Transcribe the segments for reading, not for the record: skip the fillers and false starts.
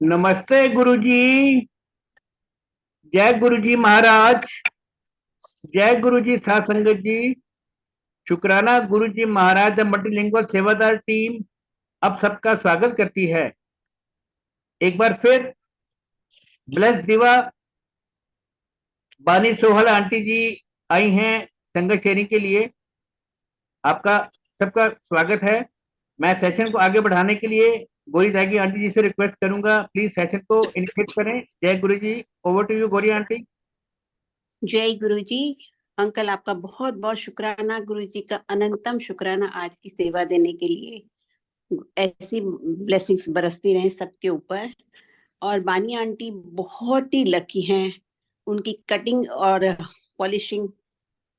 नमस्ते गुरुजी। जय गुरुजी महाराज। जय गुरुजी साथ संगत जी। शुक्राना गुरुजी महाराज मल्टीलिंगुअल सेवादार टीम अब सबका स्वागत करती है। एक बार फिर ब्लेस दिवा बानी सोहल आंटी जी आई हैं संगत शेयरिंग के लिए। आपका सबका स्वागत है। मैं सेशन को आगे बढ़ाने के लिए गौरी दागी आंटी जी से रिक्वेस्ट करूंगा, प्लीज सेशन को इनिशिएट करें। जय Guruji, over to you Gauri aunty. जय गुरुजी। अंकल आपका बहुत बहुत शुक्राना, गुरुजी का अनंतम शुक्राना आज की सेवा देने के लिए। ऐसी ब्लेसिंग्स बरसती रहे सबके ऊपर। और बानी आंटी बहुत ही लकी हैं, उनकी कटिंग और पॉलिशिंग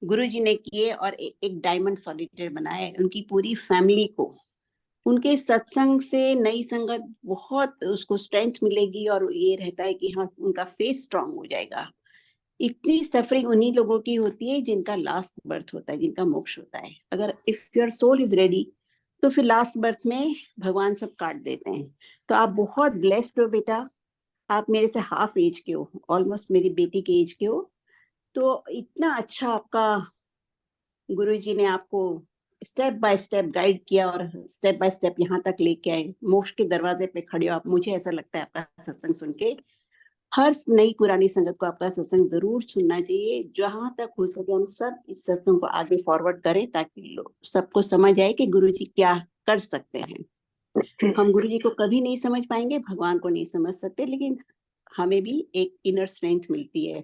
गुरुजी ने किए और एक डायमंड सॉलिटेयर बनाए उनकी पूरी फैमिली को। उनके सत्संग से नई संगत बहुत उसको स्ट्रेंथ मिलेगी और ये रहता है कि हाँ उनका फेस स्ट्रांग हो जाएगा। इतनी सफरिंग उन्हीं लोगों की होती है जिनका लास्ट बर्थ होता है, जिनका मोक्ष होता है। अगर if your soul is ready तो फिर लास्ट बर्थ में भगवान सब काट देते हैं। तो आप बहुत ब्लेस्ड हो बेटा। आप मेरे से हाफ एज के हो, ऑलमोस्ट मेरी बेटी के एज के हो। तो इतना अच्छा आपका गुरुजी ने आपको स्टेप बाय स्टेप गाइड किया और स्टेप बाय स्टेप यहाँ तक लेके आए। मोक्ष के दरवाजे पे खड़े हो आप। मुझे ऐसा लगता है आपका सत्संग सुन के हर नई पुरानी संगत को आपका सत्संग जरूर सुनना चाहिए। जहां तक हो सके हम सब इस सत्संग को आगे फॉरवर्ड करें ताकि सबको समझ आए कि गुरुजी क्या कर सकते हैं। हम गुरुजी को कभी नहीं समझ पाएंगे, भगवान को नहीं समझ सकते, लेकिन हमें भी एक इनर स्ट्रेंथ मिलती है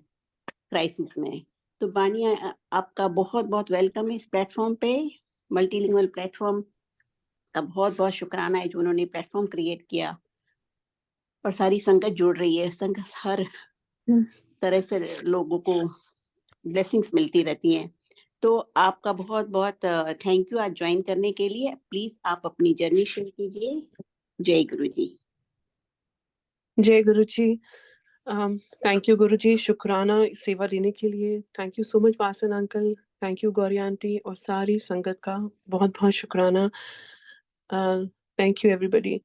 क्राइसिस में। तो बानी आपका बहुत बहुत वेलकम है इस प्लेटफॉर्म पे, मल्टीलिंगुअल प्लेटफॉर्म का बहुत बहुत शुक्राना है जो उन्होंने प्लेटफॉर्म क्रिएट किया। और सारी संगत जुड़ रही है, संगत हर तरह से लोगों को ब्लेसिंग्स मिलती रहती हैं। तो आपका बहुत बहुत थैंक यू आज ज्वाइन करने के लिए। प्लीज आप अपनी जर्नी शेयर कीजिए। जय गुरु जी। जय गुरु जी। थैंक यू गुरु जी, शुक्राना सेवा देने के लिए। Thank you so much Vasan uncle, thank you Gauri aunty और सारी संगत का बहुत बहुत शुक्राना। Thank you everybody.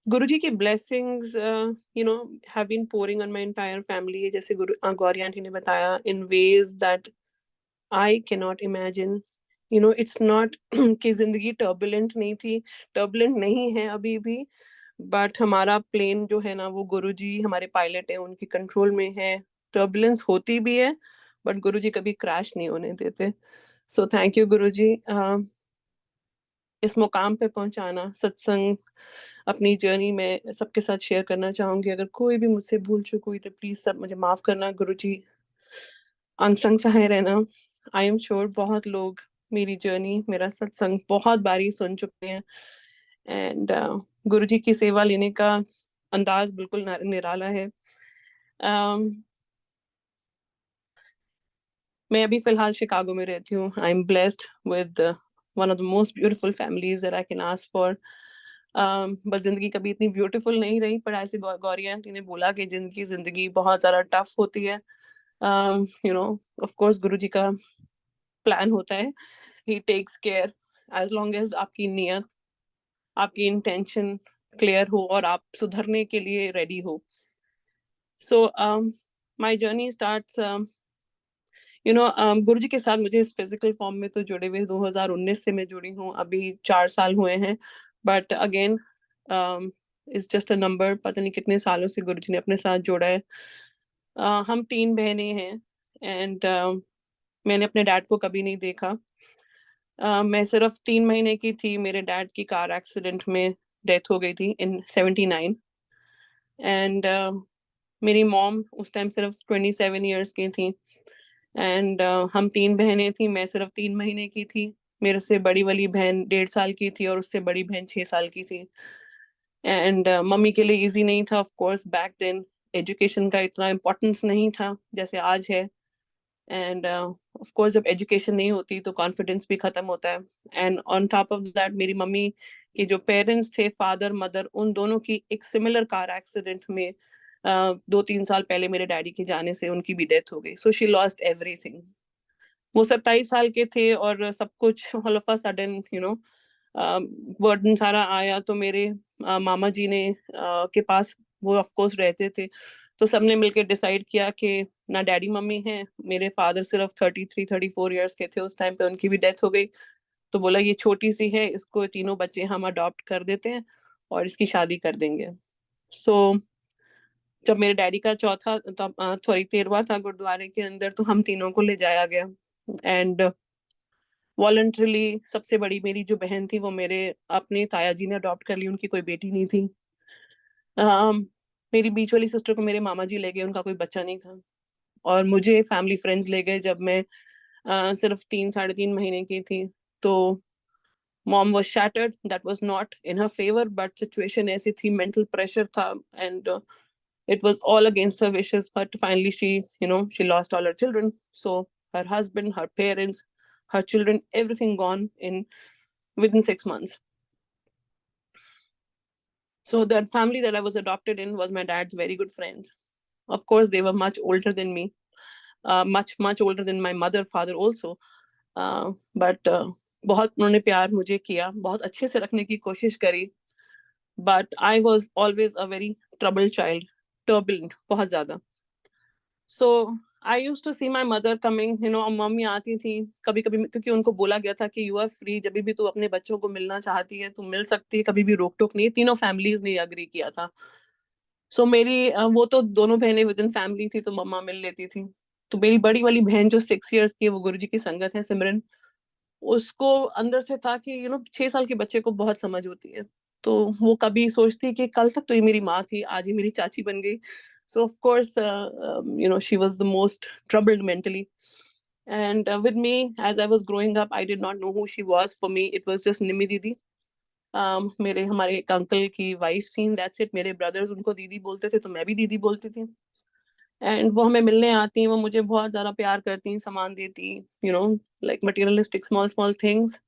गुरुजी की blessings have been pouring on my entire family, जैसे गौरी आंटी ने बताया, in ways that I can not imagine. It's not कि जिंदगी टर्बुलेंट नहीं थी, टर्बुलेंट नहीं है अभी भी, बट हमारा प्लेन जो है ना वो गुरुजी हमारे पायलट हैं, उनके कंट्रोल में है। टर्बुलेंस होती भी है बट गुरुजी कभी क्रैश नहीं होने देते। सो थैंक यू गुरुजी। इस मुकाम पे पहुंचाना, सत्संग अपनी जर्नी में सबके साथ शेयर करना चाहूंगी। अगर कोई भी मुझसे भूल चूक हुई तो प्लीज सब मुझे माफ करना। गुरुजी अनसंग सहाय रहना। आई एम श्योर बहुत लोग मेरी जर्नी, मेरा सत्संग बहुत बारी सुन चुके हैं एंड गुरुजी की सेवा लेने का अंदाज बिल्कुल निराला है। मैं अभी फिलहाल शिकागो में रहती हूँ। I am blessed with one of the most beautiful families that I can ask for. बस जिंदगी कभी इतनी ब्यूटीफुल नहीं रही, पर ऐसे गौरी आंटी ने बोला कि जिंदगी बहुत ज्यादा टफ होती है। ऑफ कोर्स गुरुजी का प्लान होता है, he takes care as long as आपकी नियत, आपकी इंटेंशन क्लियर हो और आप सुधरने के लिए रेडी हो। सो माय जर्नी स्टार्ट्स गुरुजी के साथ मुझे इस फिजिकल फॉर्म में तो जुड़े हुए 2019 से मैं जुड़ी हूँ, अभी 4 साल हुए हैं। But again is just a number, पता नहीं कितने सालों से गुरुजी ने अपने साथ जोड़ा है। हम 3 बहनें हैं एंड मैंने अपने डैड को कभी नहीं देखा। मैं सिर्फ 3 महीने की थी, मेरे डैड की कार एक्सीडेंट में डेथ हो गई थी इन 79 एंड मेरी मॉम उस टाइम सिर्फ 27 ईयर्स की थी एंड हम 3 बहनें थी, मैं सिर्फ 3 महीने की थी। मेरे से बड़ी वाली बहन 1.5 साल की थी और उससे बड़ी बहन 6 साल की थी। एंड मम्मी के लिए इजी नहीं था, of course back then education का इतना इम्पोर्टेंस नहीं था जैसे आज है। एंड ऑफ कोर्स जब एजुकेशन नहीं होती तो कॉन्फिडेंस भी खत्म होता है। And on top of that मेरी मम्मी के जो पेरेंट्स थे, फादर मदर, उन दोनों की एक सिमिलर कार एक्सीडेंट में 2-3 साल पहले मेरे डैडी के जाने से उनकी भी डेथ हो गई। So she lost everything. वो 27 साल के थे और सब कुछ all of a sudden burden सारा आया। तो मेरे मामा जी ने के पास वो ऑफ कोर्स रहते थे, तो सबने मिलकर डिसाइड किया कि ना डैडी मम्मी हैं, मेरे फादर सिर्फ 33-34 इयर्स के थे उस टाइम पे, उनकी भी डेथ हो गई। तो बोला ये छोटी सी है, इसको तीनों बच्चे हम अडॉप्ट कर देते हैं और इसकी शादी कर देंगे। सो जब मेरे डैडी का चौथा सॉरी 13वां था गुरुद्वारे के अंदर, तो हम तीनों को ले जाया गया एंड वॉलंटरीली। सबसे बड़ी मेरी जो बहन थी वो मेरे अपने ताया जी ने अडॉप्ट कर ली, उनकी कोई बेटी नहीं थी। मेरी बीच वाली सिस्टर को मेरे मामा जी ले गए, उनका कोई बच्चा नहीं था। और मुझे फैमिली फ्रेंड्स ले गए जब मैं सिर्फ 3-3.5 महीने की थी। तो mom was shattered, that was not in her favour, but situation ऐसी थी, मेंटल प्रेशर था and it was all against her wishes, but finally she lost all her children. So her husband, her parents, her children, everything gone in within 6 months. So that family that I was adopted in was my dad's very good friends. Of course they were much older than me, much older than my mother, father also. But बहुत उन्होंने प्यार मुझे किया, बहुत अच्छे से रखने की कोशिश करी। But I was always a very troubled child, turbulent, बहुत ज्यादा। So I used to see my mother coming, mummy आती थी कभी कभी, क्योंकि उनको बोला गया था कि यू आर फ्री, जब भी तू अपने बच्चों को मिलना चाहती है तू मिल सकती है, कभी भी रोक टोक नहीं है। तीनों फैमिलीज ने अग्री किया था। सो मेरी वो तो दोनों बहनें विद इन फैमिली थी, तो मम्मा मिल लेती थी। तो मेरी बड़ी वाली बहन जो 6 इयर्स की है, वो गुरुजी की संगत है, सिमरन। उसको अंदर से था कि 6 साल के बच्चे को बहुत समझ होती है। तो वो कभी सोचती कि कल तक तो ये मेरी माँ थी, आज ये मेरी चाची बन गई। So of course, she was the most troubled mentally. And with me, as I was growing up, I did not know who she was. For me, it was just Nimi Didi. मेरे हमारे एक uncle की wife थी, that's it. मेरे brothers उनको दीदी बोलते थे, तो मैं भी दीदी बोलती थी। एंड वो हमें मिलने आती, वो मुझे बहुत ज्यादा प्यार करती, सामान देती, like materialistic small small things.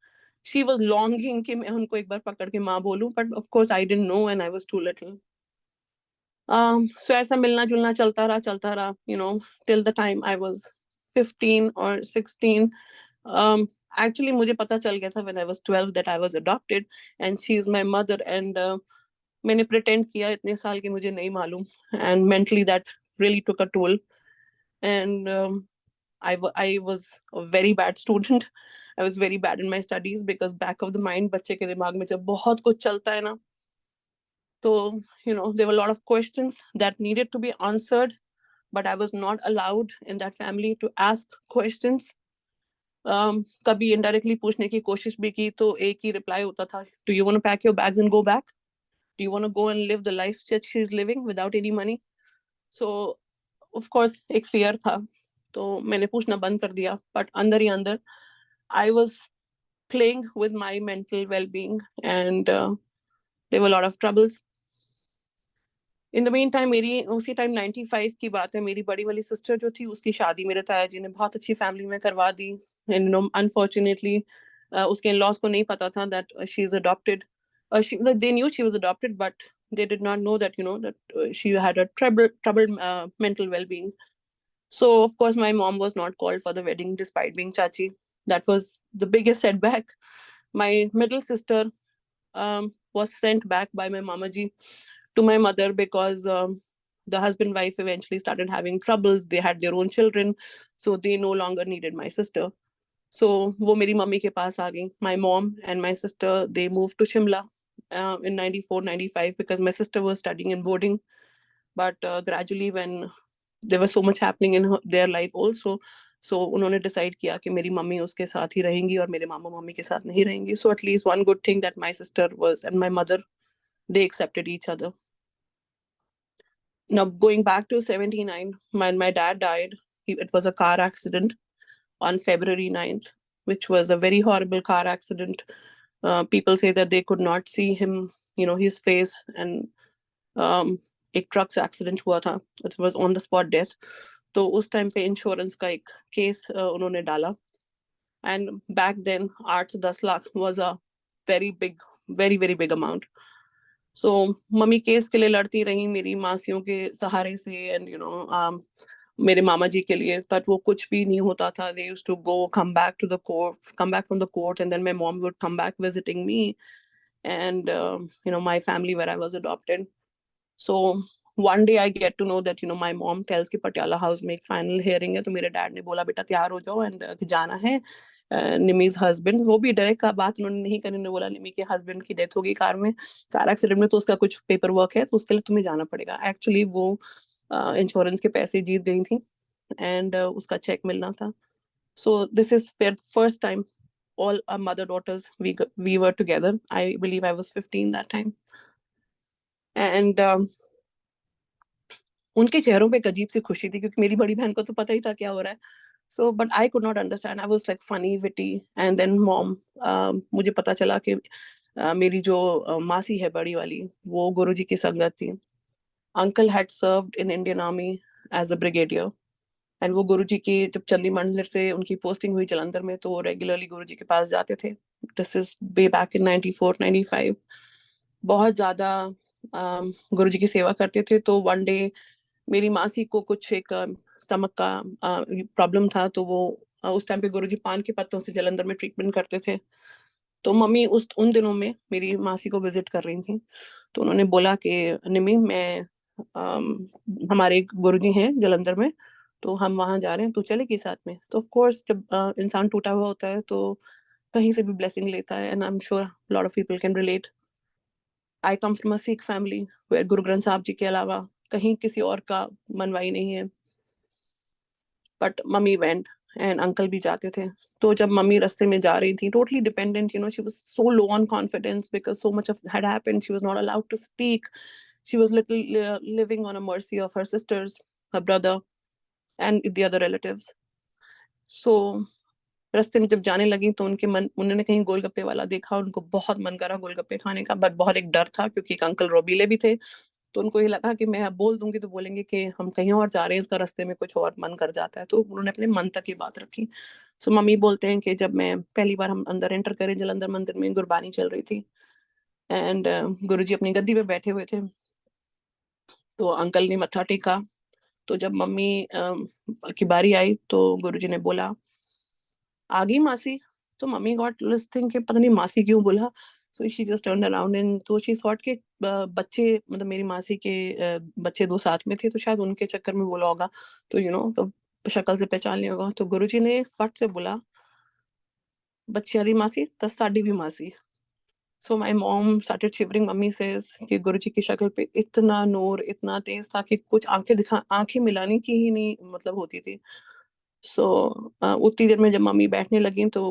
She was longing कि मैं उनको एक बार पकड़ के माँ बोलूं, but of course I didn't know and I was too little. So ऐसा मिलना जुलना चलता रहा, till the time I was 15 और 16। Actually मुझे पता चल गया था when I was 12 that I was adopted and she is my mother, and मैंने pretend किया इतने साल कि मुझे नहीं मालूम, and mentally that really took a toll. And I was a very bad student. I was very bad in my studies because back of the mind बच्चे के दिमाग में जब बहुत कुछ चलता है ना, तो there were a lot of questions that needed to be answered, but I was not allowed in that family to ask questions. कभी इनडायरेक्टली पूछने की कोशिश भी की तो एक ही रिप्लाई होता था, do you want to pack your bags and go back, do you want to go and live the life that she is living without any money. So of course एक फियर था, तो मैंने पूछना बंद कर दिया, बट अंदर ही अंदर I was playing with my mental well-being, and there were a lot of troubles. In the mean time मेरी उसी टाइम 95 की बात है, मेरी बड़ी वाली सिस्टर जो थी उसकी शादी मेरे ताया जी ने बहुत अच्छी फैमिली में करवा दी। एंड अनफॉर्चुनेटली उसके इन-लॉज को नहीं पता था that she is adopted. they knew she was adopted, but they did not know that she had a troubled mental well-being. So of course my mom was not called for the wedding despite being chachi. That was the biggest setback. My middle sister was sent back by my mama ji to my mother because the husband wife eventually started having troubles. They had their own children, so they no longer needed my sister. So wo meri mummy ke paas aa gayi. My mom and my sister, they moved to Shimla in 94-95 because my sister was studying in boarding. But gradually when there was so much happening in their life also, so उन्होंने decide किया कि मेरी mummy उसके साथ ही रहेंगी और मेरे मामा mummy के साथ नहीं रहेंगी. So at least one good thing that my sister was and my mother, they accepted each other. Now going back to 79, my dad died. It was a car accident on February 9th, which was a very horrible car accident. People say that they could not see him, his face, and एक truck से accident हुआ था. It was on the spot death. तो उस time पे insurance का एक case उन्होंने डाला. And back then 8 से 10 lakh was a very big, very very big amount. So mummy case के लिए लड़ती रही मेरी मासियों के सहारे से, and मेरे मामा जी के लिए, पर वो कुछ भी नहीं होता था. They used to go, come back from the court, and then my mom would come back visiting me and my family where I was adopted. So one day I get to know that my mom tells कि Patiala house में एक final hearing है, तो मेरे dad ने बोला बेटा तैयार हो जाओ एंड जाना है. निमीज हस्बैंड, वो भी डायरेक्ट का बात उन्होंने नहीं करी, उन्होंने बोला निमी के हस्बैंड की डेथ हो गई कार एक्सीडेंट में, तो उसका कुछ पेपर वर्क है तो उसके लिए तुम्हें जाना पड़ेगा. एक्चुअली वो इंश्योरेंस के पैसे जीत गई थी एंड उसका चेक मिलना था. So this is first time all our mother daughters we were together. I believe I was 15 that time. And उनके चेहरों पे एक अजीब सी खुशी थी, क्योंकि मेरी बड़ी बहन को तो पता ही था क्या हो रहा है. So but I could not understand, I was like funny witty. And then mom, मुझे पता चला कि मेरी जो मासी है बड़ी वाली, वो गुरुजी की संगत थी. Uncle had served in Indian army as a brigadier, and वो गुरुजी की जब चंदी मंदिर से उनकी पोस्टिंग हुई जलंधर में, तो वो रेगुलरली गुरुजी के पास जाते थे. This is way back in 94 95. बहुत ज्यादा गुरुजी की सेवा करते थे. तो वन डे मेरी मासी को कुछ एक स्टमक का प्रॉब्लम था, तो वो उस टाइम पे गुरुजी पान के पत्तों से जलंधर में ट्रीटमेंट करते थे. तो मम्मी उन दिनों में मेरी मासी को विजिट कर रही थी, तो उन्होंने बोला कि निमी मैं हमारे एक गुरुजी हैं जलंधर में, तो हम वहां जा रहे हैं, तू चलेगी साथ में. तो ऑफ कोर्स जब इंसान टूटा हुआ होता है तो कहीं से भी ब्लेसिंग लेता है, and I am sure lot of people can relate. I come from a Sikh family where Guru Granth साहब जी के अलावा कहीं किसी और का मनवाई नहीं है. But mummy went and uncle भी जाते थे. तो जब मम्मी रास्ते में जा रही थी, totally dependent, she was so low on confidence because so much of had happened. She was not allowed to speak. She was little living on a mercy of her sisters, her brother and the other relatives. So रास्ते में जब जाने लगी तो उन्होंने कहीं गोलगप्पे वाला देखा, उनको बहुत मन करा गोलगप्पे खाने का, बट बहुत एक डर था क्योंकि एक अंकल रोबीले भी थे. तो उनको ये लगा कि मैं अब बोल दूंगी तो बोलेंगे कि हम कहीं और जा रहे हैं, इसका रास्ते में कुछ और मन कर जाता है. तो उन्होंने अपने मन तक की बात रखी. सो मम्मी बोलते हैं कि जब मैं पहली बार हम अंदर एंटर करें जलंधर मंदिर में, गुरबानी चल रही थी एंड गुरुजी अपनी गद्दी पे बैठे हुए थे, तो अंकल ने मत्था टेका. तो जब मम्मी की बारी आई तो गुरुजी ने बोला आ गई मासी. तो मम्मी गॉट लिस्टिंग कि पता नहीं मासी क्यों बोला. So she just turn around and तो शी थॉट के बच्चे, मतलब मेरी मासी के बच्चे दो साथ में थे, तो शायद उनके चक्कर में बोला होगा, तो तो शक्ल से पहचान लिया होगा. तो गुरुजी ने फट से बोला बच्चियां दी मासी तस साडी भी मासी. So my mom started shivering. Mummy says कि गुरुजी की शक्ल पे इतना नूर, इतना तेज था कि कुछ आंखें मिलाने की ही नहीं मतलब होती थी. सो उतनी देर में जब मम्मी बैठने लगी तो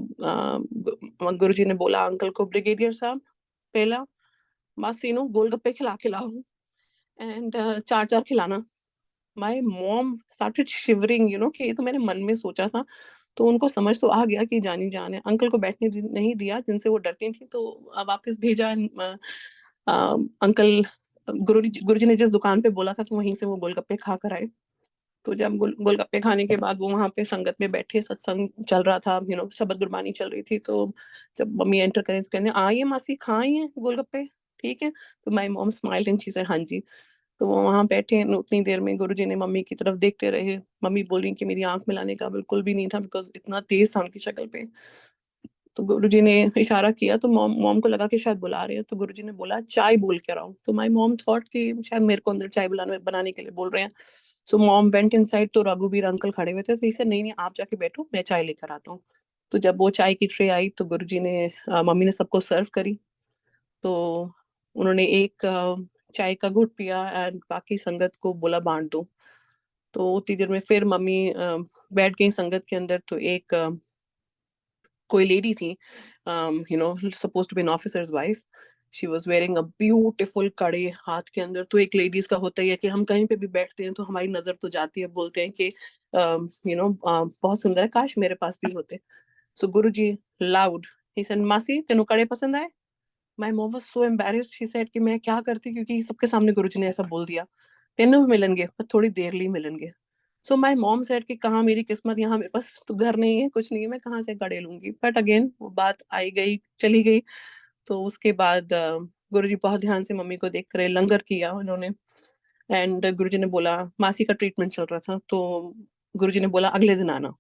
गुरुजी ने बोला अंकल को, ब्रिगेडियर साहब पहला मासी नो गोलगप्पे खिला के लाओ एंड चार चार खिलाना. माय मॉम स्टार्टेड शिवरिंग, कि ये तो मैंने मन में सोचा था. तो उनको समझ तो आ गया कि जानी जान है. अंकल को बैठने नहीं दिया, जिनसे वो डरती थी, तो वापस भेजा. अंकल गुरुजी ने जिस दुकान पे बोला था तो वहीं से वो गोलगप्पे खा कर आए. तो जब गोलगप्पे खाने के बाद वो वहां पे संगत में बैठे, सत्संग चल रहा था, शबद गुरबानी चल रही थी. तो जब मम्मी एंटर करें तो कहने आई है मासी, खाई है गोलगप्पे, ठीक है. तो my mom smiled and she said हाँ जी. तो वो वहां बैठे उतनी देर में गुरुजी ने मम्मी की तरफ देखते रहे. मम्मी बोल रही कि मेरी आंख मिलाने का बिल्कुल भी नहीं था बिकॉज इतना तेज था उनकी शक्ल पे. तो गुरुजी ने इशारा किया तो मॉम को लगा कि शायद बुला रहे हैं, तो गुरुजी ने बोला चाय बोल के आओ. तो माय मॉम थॉट कि शायद मेरे को अंदर चाय बनाने के लिए बोल रहे हैं. So mom went inside. तो रघुवीर अंकल खड़े हुए थे, तो इसे नहीं नहीं आप जाके बैठो, मैं चाय लेकर आता हूँ. तो जब वो चाय की ट्रे आई तो गुरुजी ने मम्मी ने सबको सर्व करी. तो उन्होंने एक चाय का घुट पिया एंड बाकी संगत को बोला बांट दो. तो उतनी देर में फिर मम्मी बैठ गई संगत के अंदर. तो एक कोई लेडी थी, suppose to be an officer's wife. She was wearing a beautiful कड़े हाथ के अंदर. तो एक लेडीज का होता ही है कि हम कहीं पे भी बैठते हैं तो हमारी नजर तो जाती है, बोलते हैं कि बहुत सुंदर है, काश मेरे पास भी होते. सो गुरुजी लाउड ही सेड मासी तेनू कड़े पसंद आए. My mom was so embarrassed. She said कि मैं क्या करती, क्योंकि सबके सामने गुरुजी ने ऐसा बोल दिया. तेनू भी मिलेंगे पर थोड़ी देर लिए मिलेंगे. सो माय मॉम सेड कि कहाँ मेरी किस्मत, यहाँ मेरे पास तो घर नहीं है, कुछ नहीं है, मैं कहाँ से गड़े लूंगी. बट अगेन वो बात आई गई चली गई. तो उसके बाद गुरुजी बहुत ध्यान से मम्मी को देख रहे, लंगर किया उन्होंने. एंड गुरुजी ने बोला, मासी का ट्रीटमेंट चल रहा था, तो गुरुजी ने बोला अगले दिन आना।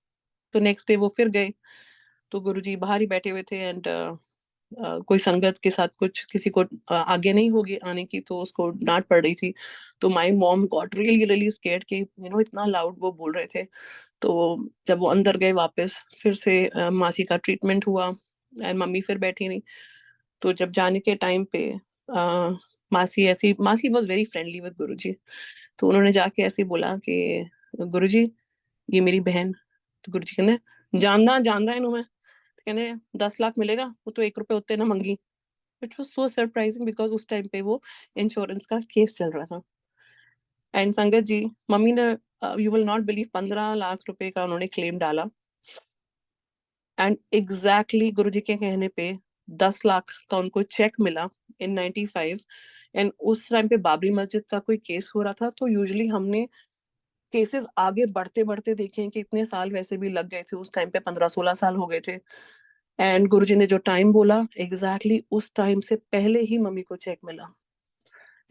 तो नेक्स्ट डे वो फिर गए, तो गुरुजी बाहर ही बैठे हुए थे एंड कोई संगत के साथ कुछ किसी को आगे नहीं होगी आने की, तो उसको डांट पड़ रही थी। तो my mom got really really scared कि इतना लाउड वो बोल रहे थे। तो जब वो अंदर गए वापस, फिर से मासी का ट्रीटमेंट हुआ एंड मम्मी फिर बैठी नहीं। तो जब जाने के टाइम पे मासी वाज वेरी फ्रेंडली विद गुरुजी, तो उन्होंने जाके ऐसे बोला कि गुरुजी ये मेरी बहन। तो गुरुजी कहने जानना है इन्हों, कहने 10 लाख मिलेगा, वो तो 1 रुपए उत्ते ना मंगी। It was so surprising because उस टाइम पे वो इंश्योरेंस का केस चल रहा था। एंड संगत जी, मम्मी ने you will not believe 15 lakh रुपए का उन्होंने क्लेम डाला एंड एग्जैक्टली गुरुजी के कहने पे 10 लाख का उनको चेक मिला इन 95। एंड उस टाइम पे बाबरी मस्जिद का कोई केस हो रहा था, तो यूजुअली हमने केसेस आगे बढ़ते बढ़ते देखे हैं कि इतने साल वैसे भी लग गए थे, उस टाइम पे 15-16 साल हो गए थे। एंड गुरुजी ने जो टाइम बोला एग्जैक्टली उस टाइम से पहले ही मम्मी को चेक मिला।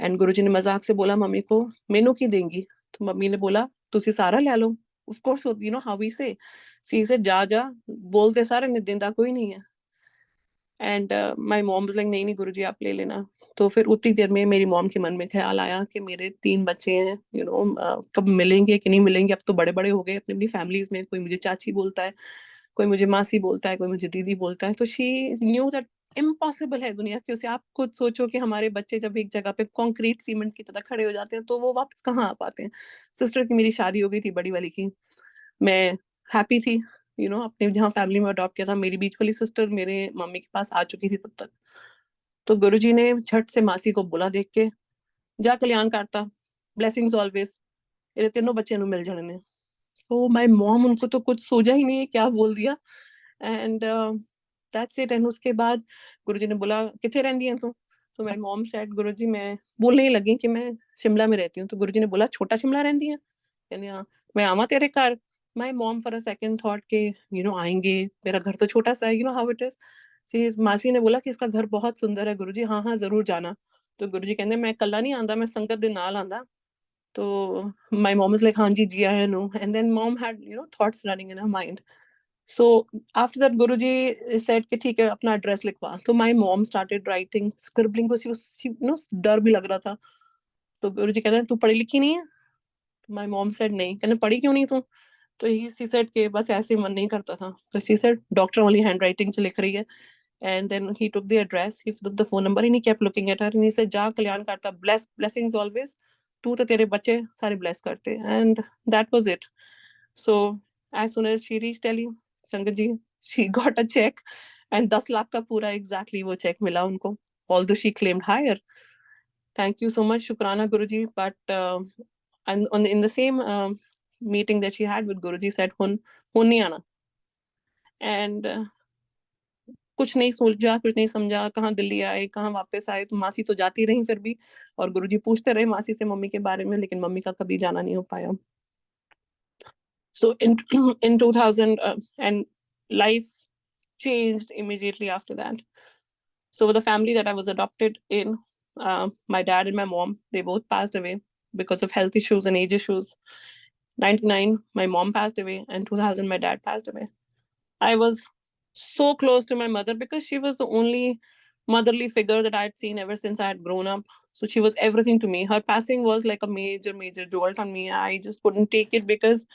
एंड गुरुजी ने मजाक से बोला मम्मी को, मेनू की देंगी? तो मम्मी ने बोला तुसी सारा ले लो। Of course you know how we say, सी से जा जा बोलते सारे ने, देंदा कोई नहीं है। And my mom was like नहीं नहीं गुरुजी आप ले लेना। तो फिर उतनी देर में मेरी मॉम के मन में ख्याल आया कि मेरे 3 बच्चे हैं, कब मिलेंगे कि नहीं मिलेंगे, अब तो बड़े बड़े हो गए अपनी अपनी फैमिलीज में, कोई मुझे चाची बोलता है, कोई मुझे मासी बोलता है, कोई मुझे दीदी बोलता है। तो शी न्यू दैट इम्पॉसिबल है दुनिया की उसे। आप खुद सोचो कि हमारे बच्चे जब एक जगह पे कंक्रीट सीमेंट की तरह खड़े हो जाते हैं तो वो वापस कहाँ आ पाते हैं। सिस्टर की मेरी शादी हो गई थी, बड़ी वाली की। मैं हैप्पी थी अपने जहाँ फैमिली में अडॉप्ट किया था। मेरी बीच वाली सिस्टर मेरे मम्मी के पास आ चुकी थी तब तक। तो गुरुजी ने झट से मासी को बोला देख के, जा कल्याण करता, ब्लेसिंग्स ऑलवेज, ये तीनों बच्चे नु मिल जाने ने। तो माय मॉम, उनको तो कुछ सूझा ही नहीं है क्या बोल दिया। And that's it. एंड उसके बाद गुरुजी ने बोला किथे रहंदी है तू? तो माय मॉम सेड गुरुजी मैं बोलने ही लगी कि मैं शिमला में रहती हूँ। तो गुरुजी ने बोला छोटा शिमला रहंदी है? कहने हाँ। मैं आवा तेरे घर? My mom for a second thought के आएंगे, मेरा घर तो छोटा सा है, हाउ इट इज। मासी ने बोला कि इसका घर बहुत सुंदर है गुरुजी, हाँ हाँ जरूर जाना। तो गुरुजी कहते मैं कल्ला नहीं आंदा, मैं संगत दे नाल आंदा। तो my mom is like हाँ जी जी I know। and then mom had thoughts running in her mind। so after that Guruji said कि ठीक है अपना एड्रेस लिखवा। तो my mom started writing scribbling because she डर भी लग रहा था। तो गुरुजी कहते हैं तू पढ़ी लिखी नहीं है? तो my mom said नहीं। कहने पढ़ी क्यों नहीं तू? तो she said कि बस ऐसे मन नहीं करता था। तो she said डॉक्टर वाली हैंडराइटिंग से लिख रही है। and then he took the address, he took the phone number and he kept looking at her and he said जा कल्याण करता, blessings always, तू तो तेरे बच्चे सारे bless करते। and that was it। so as soon as she reached Delhi, संगत जी, she got a check and 10 lakh का पूरा exactly वो check मिला उनको, although she claimed higher। thank you so much, शुक्राना गुरुजी। but and in the same meeting that she had with Guruji said hun नहीं आना। and कुछ नहीं सोचा, कुछ नहीं समझा, कहाँ दिल्ली आए, कहाँ वापस आए। तो मासी तो जाती रही फिर भी, और गुरुजी पूछते रहे मासी से मम्मी के बारे में, लेकिन मम्मी का कभी जाना नहीं हो पाया। So in 2000 and life changed immediately after that। So the family that I was adopted in, my dad and my mom, they both passed away because of health issues and age issues। 99 my mom passed away and 2000 my dad passed away। I was so close to my mother because she was the only motherly figure that I had seen ever since I had grown up। So she was everything to me। Her passing was like a major jolt on me। I just couldn't take it because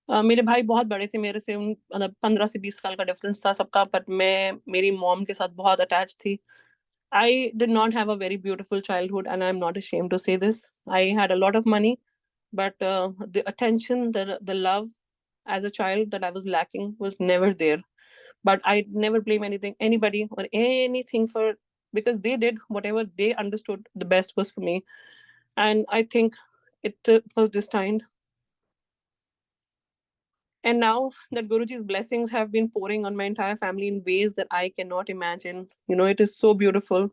मेरे भाई बहुत बड़े थे मेरे से, 15 से 20 साल का डिफरेंस था सबका, बट मैं मेरी मॉम के साथ बहुत अटैच थी। I did not have a very beautiful childhood and I'm not ashamed to say this। I had a lot of money, but the attention, the love as a child that I was lacking was never there। but I never blame anybody or anything for, because they did whatever they understood the best was for me। and I think it was destined। and now that Guruji's blessings have been pouring on my entire family in ways that I cannot imagine, it is so beautiful।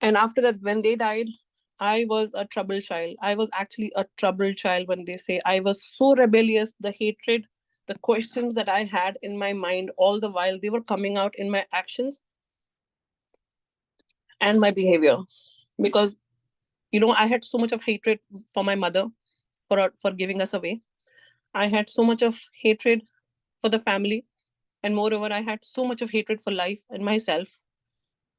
and after that, when they died, I was a troubled child। I was actually a troubled child. When they say I was so rebellious, the hatred, the questions that I had in my mind all the while, they were coming out in my actions and my behavior। because You know, I had so much of hatred for my mother for giving us away. I had so much of hatred for the family, and moreover, I had so much of hatred for life and myself.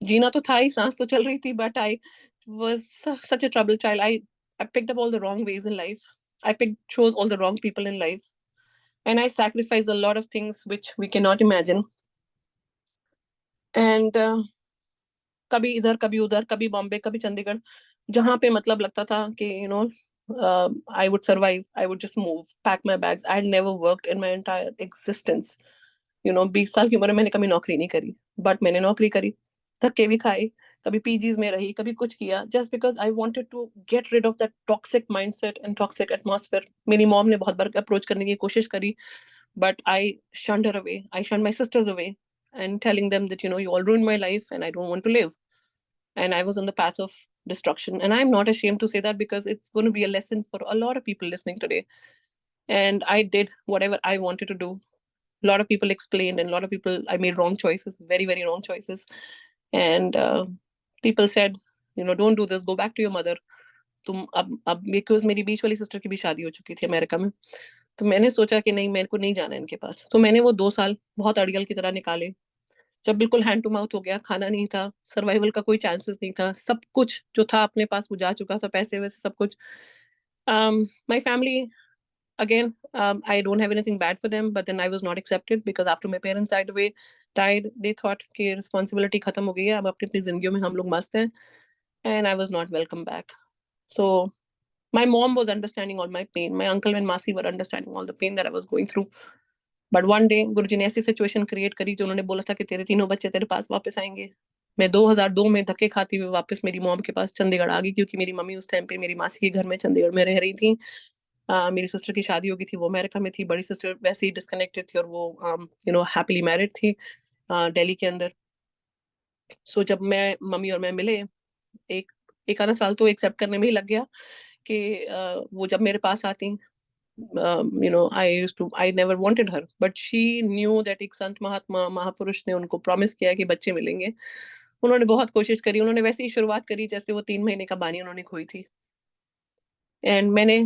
जीना तो था ही, सांस तो चल रही थी, but I was such a troubled child. I picked up all the wrong ways in life. I chose all the wrong people in life, and I sacrificed a lot of things which we cannot imagine. And कभी इधर, कभी उधर, कभी बॉम्बे, कभी चंडीगढ़, जहाँ पे मतलब लगता था कि I would survive, I would just move, pack my bags. I had never worked in my entire existence. 20 साल की उम्र में मैंने कभी नौकरी नहीं करी, बट मैंने नौकरी करी, धक्के भी खाए, कभी पीजीज में रही, कभी कुछ किया, just because I wanted to get rid of that toxic mindset and toxic atmosphere. मेरी मॉम ने बहुत बार अप्रोच करने की कोशिश करी, but I shunned her away. I shunned my sisters away and telling them that, you all ruined my life and I don't want to live. And I was on the path of destruction. And I'm not ashamed to say that, because it's going to be a lesson for a lot of people listening today. And I did whatever I wanted to do. A lot of people explained, and a lot of people, I made wrong choices, very, very wrong choices. And people said, don't do this, go back to your mother. तुम अब because मेरी बीच वाली sister की भी शादी हो चुकी थी अमेरिका में, तो मैंने सोचा कि नहीं, मेरे को नहीं जाना है इनके पास. तो मैंने वो 2 साल बहुत अड़ियल की तरह निकाले. जब बिल्कुल हैंड टू माउथ हो गया, खाना नहीं था, सर्वाइवल का कोई चांसेस नहीं था, सब कुछ जो था अपने पास वो जा चुका था, पैसे वैसे सब कुछ. My family, again, I don't have anything bad for them, but then I was not accepted, because after my parents died, they thought कि responsibility खत्म हो गई है, अब अपनी अपनी जिंदगियों में हम लोग मस्त हैं, and I was not welcome back. So my mom was understanding all my pain. My uncle and Masi were understanding all the pain that I was going through. But one day गुरुजी ने ऐसी situation create करी, जो उन्होंने बोला था कि तेरे 3 बच्चे तेरे पास वापस आएंगे. मैं 2002 में धक्के खाती हुई वापस मेरी मॉम के पास चंडीगढ़ आ गई, क्योंकि मेरी मम्मी उस टाइम पे मेरी मासी के घर में चंडीगढ़ में रह रही थी. मेरी सिस्टर की शादी हो गई थी, वो अमेरिका में थी. बड़ी सिस्टर वैसे ही डिस्कनेक्टेड थी, और वो हैप्पीली मैरिड थी दिल्ली के अंदर. सो जब मैं मम्मी और मैं मिले, एक आधा साल तो एक्सेप्ट करने में ही लग गया कि वो जब मेरे पास आती, I never wanted her, but she knew that एक संत महात्मा महापुरुष ने उनको प्रॉमिस किया कि बच्चे मिलेंगे. उन्होंने बहुत कोशिश करी, उन्होंने वैसे ही शुरुआत करी जैसे वो 3 महीने का बानी उन्होंने खोई थी. एंड मैंने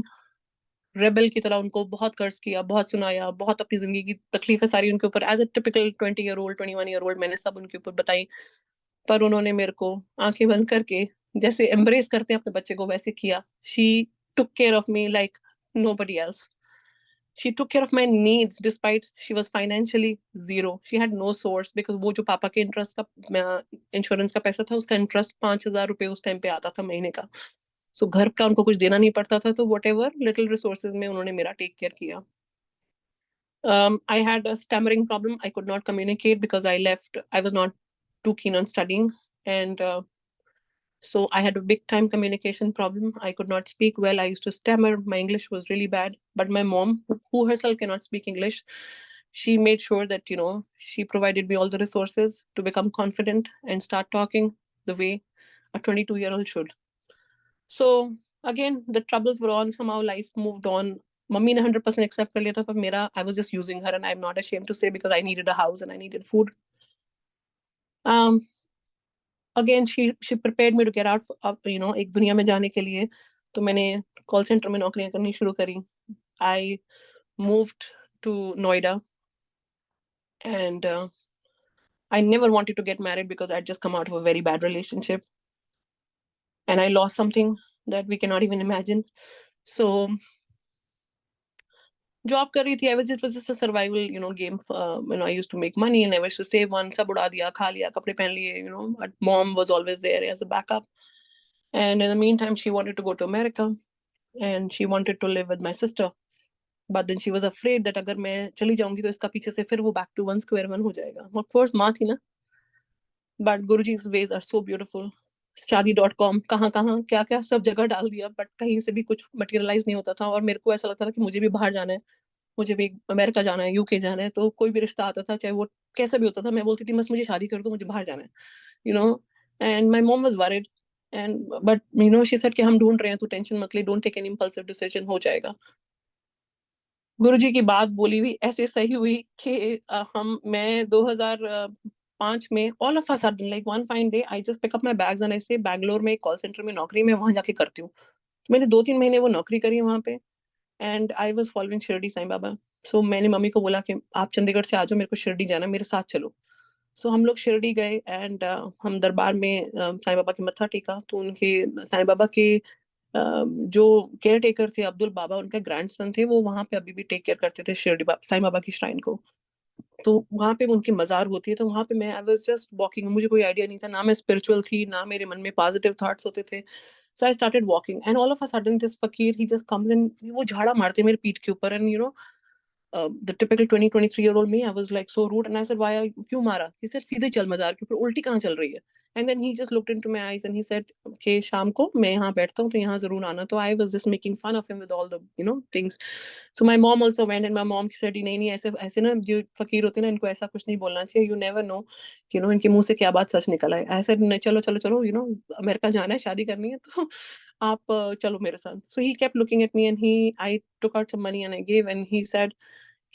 रेबल की तरह उनको बहुत कर्ज किया, बहुत सुनाया, बहुत अपनी जिंदगी की तकलीफें सारी उनके ऊपर, as a typical 20-year-old 21-year-old मैंने सब उनके ऊपर बताई. पर उन्होंने मेरे को आंखें बंद करके जैसे एम्ब्रेस करते हैं अपने बच्चे को, वैसे किया. She took care of me like nobody else. She took care of my needs despite she was financially zero. She had no source, because वो जो पापा के इंटरेस्ट का इंश्योरेंस का पैसा था, उसका इंटरेस्ट 5,000 रुपए उस टाइम पे आता था महीने का. सो घर का उनको कुछ देना नहीं पड़ता था, तो वट एवर लिटिल रिसोर्सेज में उन्होंने मेरा टेक केयर किया. I had a stammering problem. I could not communicate because I left. I was not too keen on studying, and so I had a big time communication problem. I could not speak well. I used to stammer. My English was really bad. But my mom, who herself cannot speak English, she made sure that, she provided me all the resources to become confident and start talking the way a 22-year-old should. So again, the troubles were on. Somehow life moved on. Mummy ने 100% accept कर लिया था, पर मेरा, I was just using her, and I'm not ashamed to say, because I needed a house and I needed food. Again, she prepared me to get out of, एक दुनिया में जाने के लिए. तो मैंने कॉल सेंटर में नौकरियां करनी शुरू करी. I moved to Noida, and I never wanted to get married because I'd just come out of a very bad relationship, and I lost something that we cannot even imagine. So job कर रही थी. It was just a survival, game. I used to make money and I used to save one. सब उड़ा दिया, खा लिया, कपड़े पहन लिए. But mom was always there as a backup. And in the meantime, she wanted to go to America, and she wanted to live with my sister. But then she was afraid that अगर मैं चली जाऊंगी तो इसका पीछे से फिर वो back to 1 square 1 हो जाएगा. Of course, माँ थी ना. But Guruji's ways are so beautiful. Study.com, कहाँ क्या क्या सब जगह डाल दिया, बट कहीं से भी कुछ मटेरियलाइज नहीं होता था. और मेरे को ऐसा लगता था कि मुझे भी बाहर जाना है, मुझे भी अमेरिका जाना है, यूके जाना है. तो कोई भी रिश्ता आता था, चाहे वो कैसा भी होता था, मैं बोलती थी बस मुझे शादी कर दो, मुझे बाहर जाना है. And my mom was worried, and but she said कि हम ढूंढ रहे हैं, तू टेंशन मत ले, don't take any impulsive decision, हो जाएगा. गुरुजी की बात बोली हुई ऐसे सही हुई कि मैं 2005 2005 में all of a sudden like one fine day I just pick up my bags and I say Bangalore में एक कॉल सेंटर में नौकरी मैं वहां जाके करती हूँ. तो मैंने 2-3 महीने वो नौकरी करी वहां पे and I was following Shirdi Sai Baba. So मैंने मम्मी को बोला कि आप चंडीगढ़ से आ जाओ, मेरे को शिरडी जाना, मेरे साथ चलो. सो हम लोग शिरडी गए एंड हम दरबार में साईं बाबा के मत्था टेका. तो उनके साईं बाबा के जो केयर टेकर थे अब्दुल बाबा, उनके ग्रैंडसन थे, वो वहां पे अभी भी टेक केयर करते थे शिरडी साईं बाबा की श्राइन को. तो वहां पे उनकी मजार होती है. तो वहां पे मैं आई वाज जस्ट वॉकिंग, मुझे कोई आइडिया नहीं था, ना मैं स्पिरिचुअल थी, ना मेरे मन में पॉजिटिव थॉट्स होते थे. So I started walking and all of a sudden this फकीर ही जस्ट कम्स इन, वो झाड़ा मारते मेरे पीठ के ऊपर and the typical 23-year-old me, I was like so rude and I said, why are you, क्यों मारा? He said, सीधे चल मजार के ऊपर, उल्टी कहाँ चल रही है? And then he just looked into my eyes and he said, कि शाम को मैं यहाँ बैठता हूँ तो यहाँ जरूर आना. तो I was just making fun of him with all the things. So my mom also went and my mom said, नहीं ऐसे ऐसे ना जो फकीर होते हैं ना, इनको ऐसा कुछ नहीं बोलना चाहिए. You never know इनके मुंह से क्या बात सच निकल आए. I said, नहीं चलो चलो चलो, अमेरिका जाना है, शादी करनी है, तो आप चलो मेरे साथ. So he kept looking at me and I took out some money and I gave and he said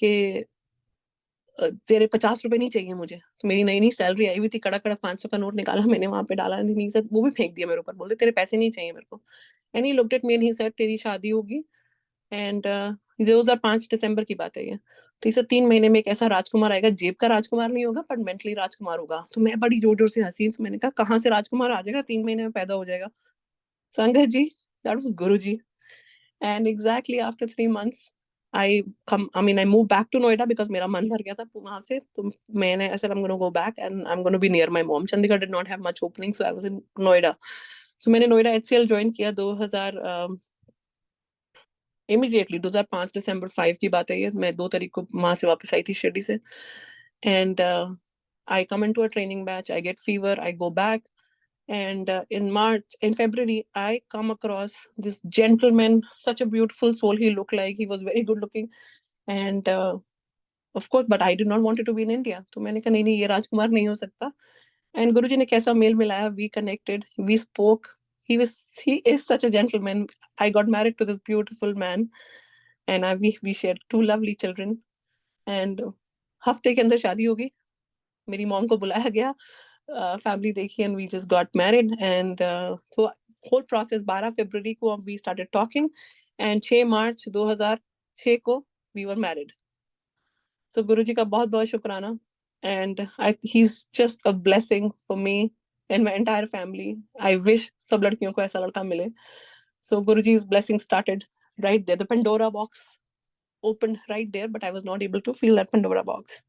कि तेरे 50 रुपए नहीं चाहिए मुझे. तो मेरी नई नई सैलरी आई हुई थी, कड़क कड़क 500 का नोट निकाला मैंने वहां पे डाला. नहीं सर, वो भी फेंक दिया मेरे ऊपर, बोलते तेरे पैसे नहीं चाहिए मेरे को. And he looked at me and he said, तेरी शादी होगी एंड 2005 दिसंबर की बात है ये. तो इसे 3 महीने में एक ऐसा राजकुमार आएगा, जेब का राजकुमार नहीं होगा पर मेंटली राजकुमार होगा. तो मैं बड़ी जोर जोर से हंसी. तो मैंने कहा कहाँ से राजकुमार आ जाएगा, 3 महीने में पैदा हो जाएगा. संगत जी, that was Guru ji. And exactly after 3 months, I moved back to Noida because मेरा मन भर गया था वहां से. तो मैंने I said I'm going to go back and I'm going to be near my mom. Chandigarh did not have much opening, so I was in Noida. So मैंने Noida HCL join किया 2000 immediately 2005 दिसंबर 5 की बात है ये. मैं 2 तारीख को वहां से वापस आई थी शिरडी से. And I come into a training batch, I get fever, I go back. And in February, I come across this gentleman, such a beautiful soul he looked like. He was very good looking. And of course, but I did not want it to be in India. तो मैंने कहा नहीं ये राजकुमार नहीं हो सकता. And गुरुजी ने कैसा मेल मिलाया, we connected, we spoke. He is such a gentleman. I got married to this beautiful man. And we shared 2 lovely children. And हफ्ते के अंदर शादी हो गई. मेरी मॉम को बुलाया गया, family देखी and we just got married. And so whole process 12 फरवरी को we started talking and 6 मार्च 2006 को we were married. So गुरुजी का बहुत बहुत शुक्राना. And he's just a blessing for me and my entire family. I wish सब लड़कियों को ऐसा लड़का मिले. So Guruji's blessing started right there. The Pandora box opened right there, but I was not able to feel that Pandora box.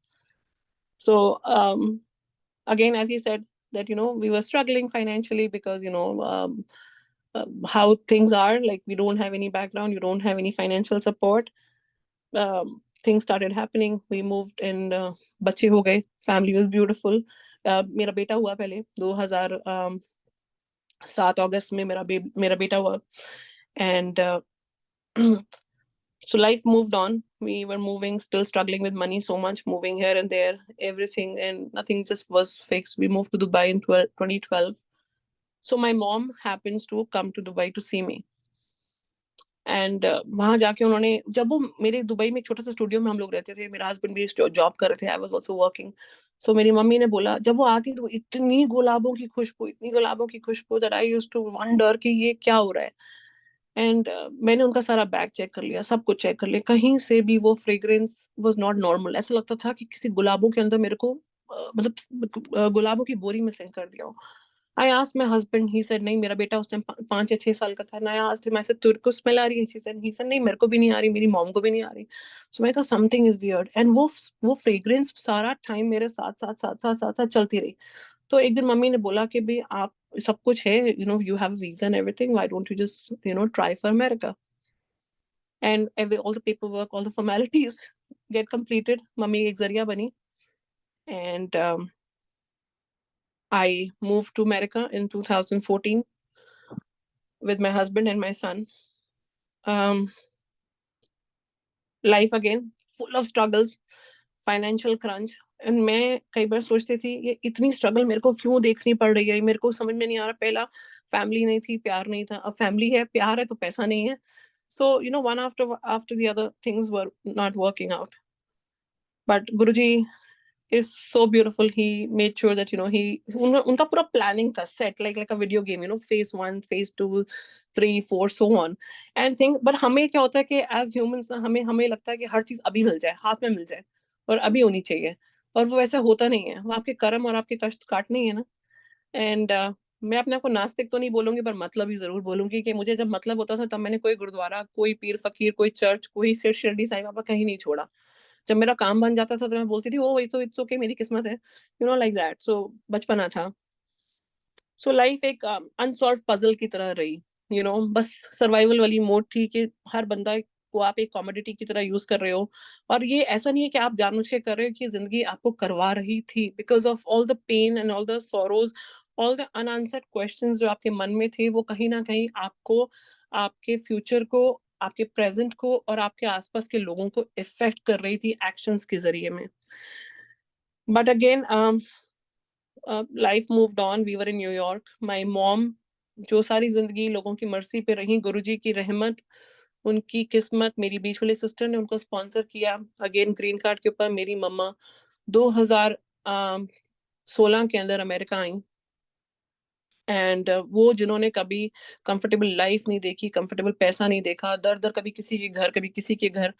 So again, as he said, that we were struggling financially because how things are, like we don't have any background, you don't have any financial support. Things started happening, we moved and बच्चे हो गए, family was beautiful. मेरा बेटा हुआ पहले 2007 अगस्त में मेरा बेटा हुआ. And so life moved on. We were moving, still struggling with money so much, moving here and there, everything, and nothing just was fixed. We moved to Dubai in 2012. So my mom happens to come to Dubai to see me. And वहां जाके उन्होंने, जब वो मेरे Dubai में एक छोटा सा स्टूडियो में हम लोग रहते थे, मेरा हस्बैंड भी जॉब कर रहे थे, आई वाज आल्सो वर्किंग. सो मेरी मम्मी ने बोला, जब वो आती तो इतनी गुलाबों की खुशबू that I used to wonder कि ये क्या हो रहा है. एंड मैंने उनका सारा बैग चेक कर लिया, सब कुछ चेक कर लिया, कहीं से भी वो फ्रेग्रेंस वाज नॉट नॉर्मल. ऐसा लगता था कि किसी गुलाबों के अंदर मेरे को मतलब गुलाबों की बोरी में सेंड कर दिया हो. I asked my husband, he said नहीं, मेरा बेटा उस टाइम 5 या 6 साल का था. I asked him, I said तेरे को स्मेल आ रही है? He said नहीं, मेरे को भी नहीं आ रही, मेरी मॉम को भी नहीं आ रही. So मैं कहा something is weird. And वो फ्रेग्रेंस सारा टाइम मेरे साथ चलती रही. तो एक दिन मम्मी ने बोला कि भाई आप सब कुछ है, you have a visa and everything, why don't you just try for America. And all the paperwork, all the formalities get completed. Mummy एक जरिया बनी. And I moved to America in 2014 with my husband and my son. Life again full of struggles, financial crunch. And मैं कई बार सोचती थी ये इतनी struggle मेरे को क्यों देखनी पड़ रही है, मेरे को समझ में नहीं आ रहा. पहला फैमिली नहीं थी, प्यार नहीं था, अब फैमिली है, प्यार है, तो पैसा नहीं है. So one after the other things were not working out. But Guruji is so beautiful. He made sure that, unka pura planning tha set, like a video game, phase 1, phase 2, 3, 4, so on. And think, but हमें क्या होता है कि as humans ना, हमें लगता है कि हर चीज अभी मिल जाए, हाथ में मिल जाए और अभी होनी चाहिए, और वो वैसा होता नहीं है। वो आपके कर्म और आपके कष्ट काटने ही है ना। एंड मैं अपने आप को नास्तिक तो नहीं बोलूंगी, पर मतलब ही जरूर बोलूंगी कि मुझे जब मतलब होता था तब मैंने कोई गुरुद्वारा, कोई पीर फकीर, कोई चर्च, कोई शिरडी साईं बाबा कहीं नहीं छोड़ा। जब मेरा काम बन जाता था तो मैं बोलती थी, ओ वही तो, इट्स ओके, मेरी किस्मत है, लाइक दैट। सो बचपना था। सो लाइफ एक अनसॉल्व पजल की तरह रही। बस सर्वाइवल वाली मोड थी कि हर बंदा को आप एक कॉमोडिटी की तरह यूज कर रहे हो। और ये ऐसा नहीं है कि आप जानबूझ के कर रहे हो, कि जिंदगी आपको करवा रही थी, because of all the pain and all the sorrows, all the unanswered questions जो आपके मन में थे, वो कहीं ना कहीं आपको, आपके फ्यूचर को, आपके प्रेजेंट को और आपके आसपास के लोगों को इफेक्ट कर रही थी एक्शंस के जरिए में। But again life moved on. We were in New York. My mom जो सारी जिंदगी लोगों की मर्जी पे रही, गुरुजी की रहमत, उनकी किस्मत, मेरी बीच वाली सिस्टर ने उनको स्पॉन्सर किया अगेन ग्रीन कार्ड के ऊपर। मेरी मम्मा 2016 के अंदर अमेरिका आई। एंड वो जिन्होंने कभी कंफर्टेबल लाइफ नहीं देखी, कंफर्टेबल पैसा नहीं देखा, दर दर कभी किसी के घर, कभी किसी के घर,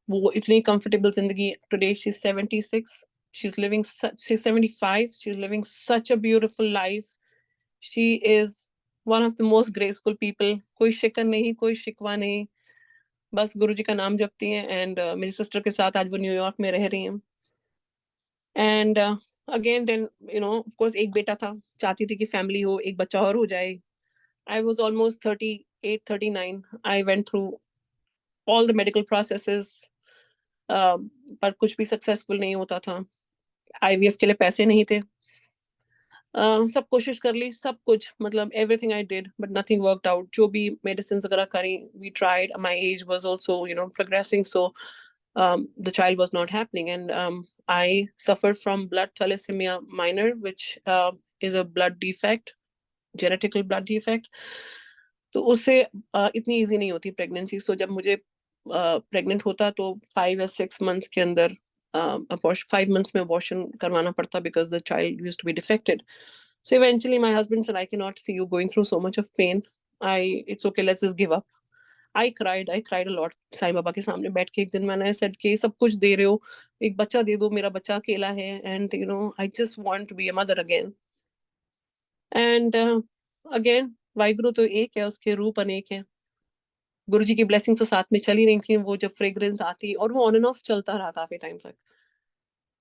वो इतनी कंफर्टेबल जिंदगी। Today she is 76, she's living such, she's 75, she's living such a beautiful life. She is one of the most graceful people. कोई शिकन नहीं, कोई शिकवा नहीं, बस गुरुजी का नाम जपती हैं। एंड मेरी सिस्टर के साथ आज वो न्यूयॉर्क में रह रही हैं। And again then of course एक बेटा था, चाहती थी कि फैमिली हो, एक बच्चा और हो जाए। I was almost 38, 39. I went through all the medical processes, पर कुछ भी सक्सेसफुल नहीं होता था। IVF के लिए पैसे नहीं थे। सब कोशिश कर ली, सब कुछ, मतलब everything I did, but nothing worked out. जो भी मेडिसिन वगैरह करी, we tried. My age was also progressing, so the child was not happening. And I suffered from blood thalassemia minor, which is a blood defect, genetical blood defect. तो उससे इतनी easy नहीं होती pregnancy. सो जब मुझे pregnant होता तो 5 या 6 मंथ्स के अंदर 5 मंथ्स में अबॉर्शन करवाना पड़ता, because the child used to be defected. So eventually my husband said, I can not see you going through so much of pain, it's okay, let's just give up. I cried a lot Sai Baba के सामने बैठ के। एक दिन मैंने said कि सब कुछ दे रहे हो, एक बच्चा दे दो, मेरा बच्चा अकेला है, and I just want to be a mother again. And again Waheguru तो एक है, उसके रूप अनेक है। गुरुजी की ब्लेसिंग्स तो साथ में चली रही थी। वो जब फ्रेग्रेंस आती, और वो ऑन एंड ऑफ चलता रहा काफी टाइम तक।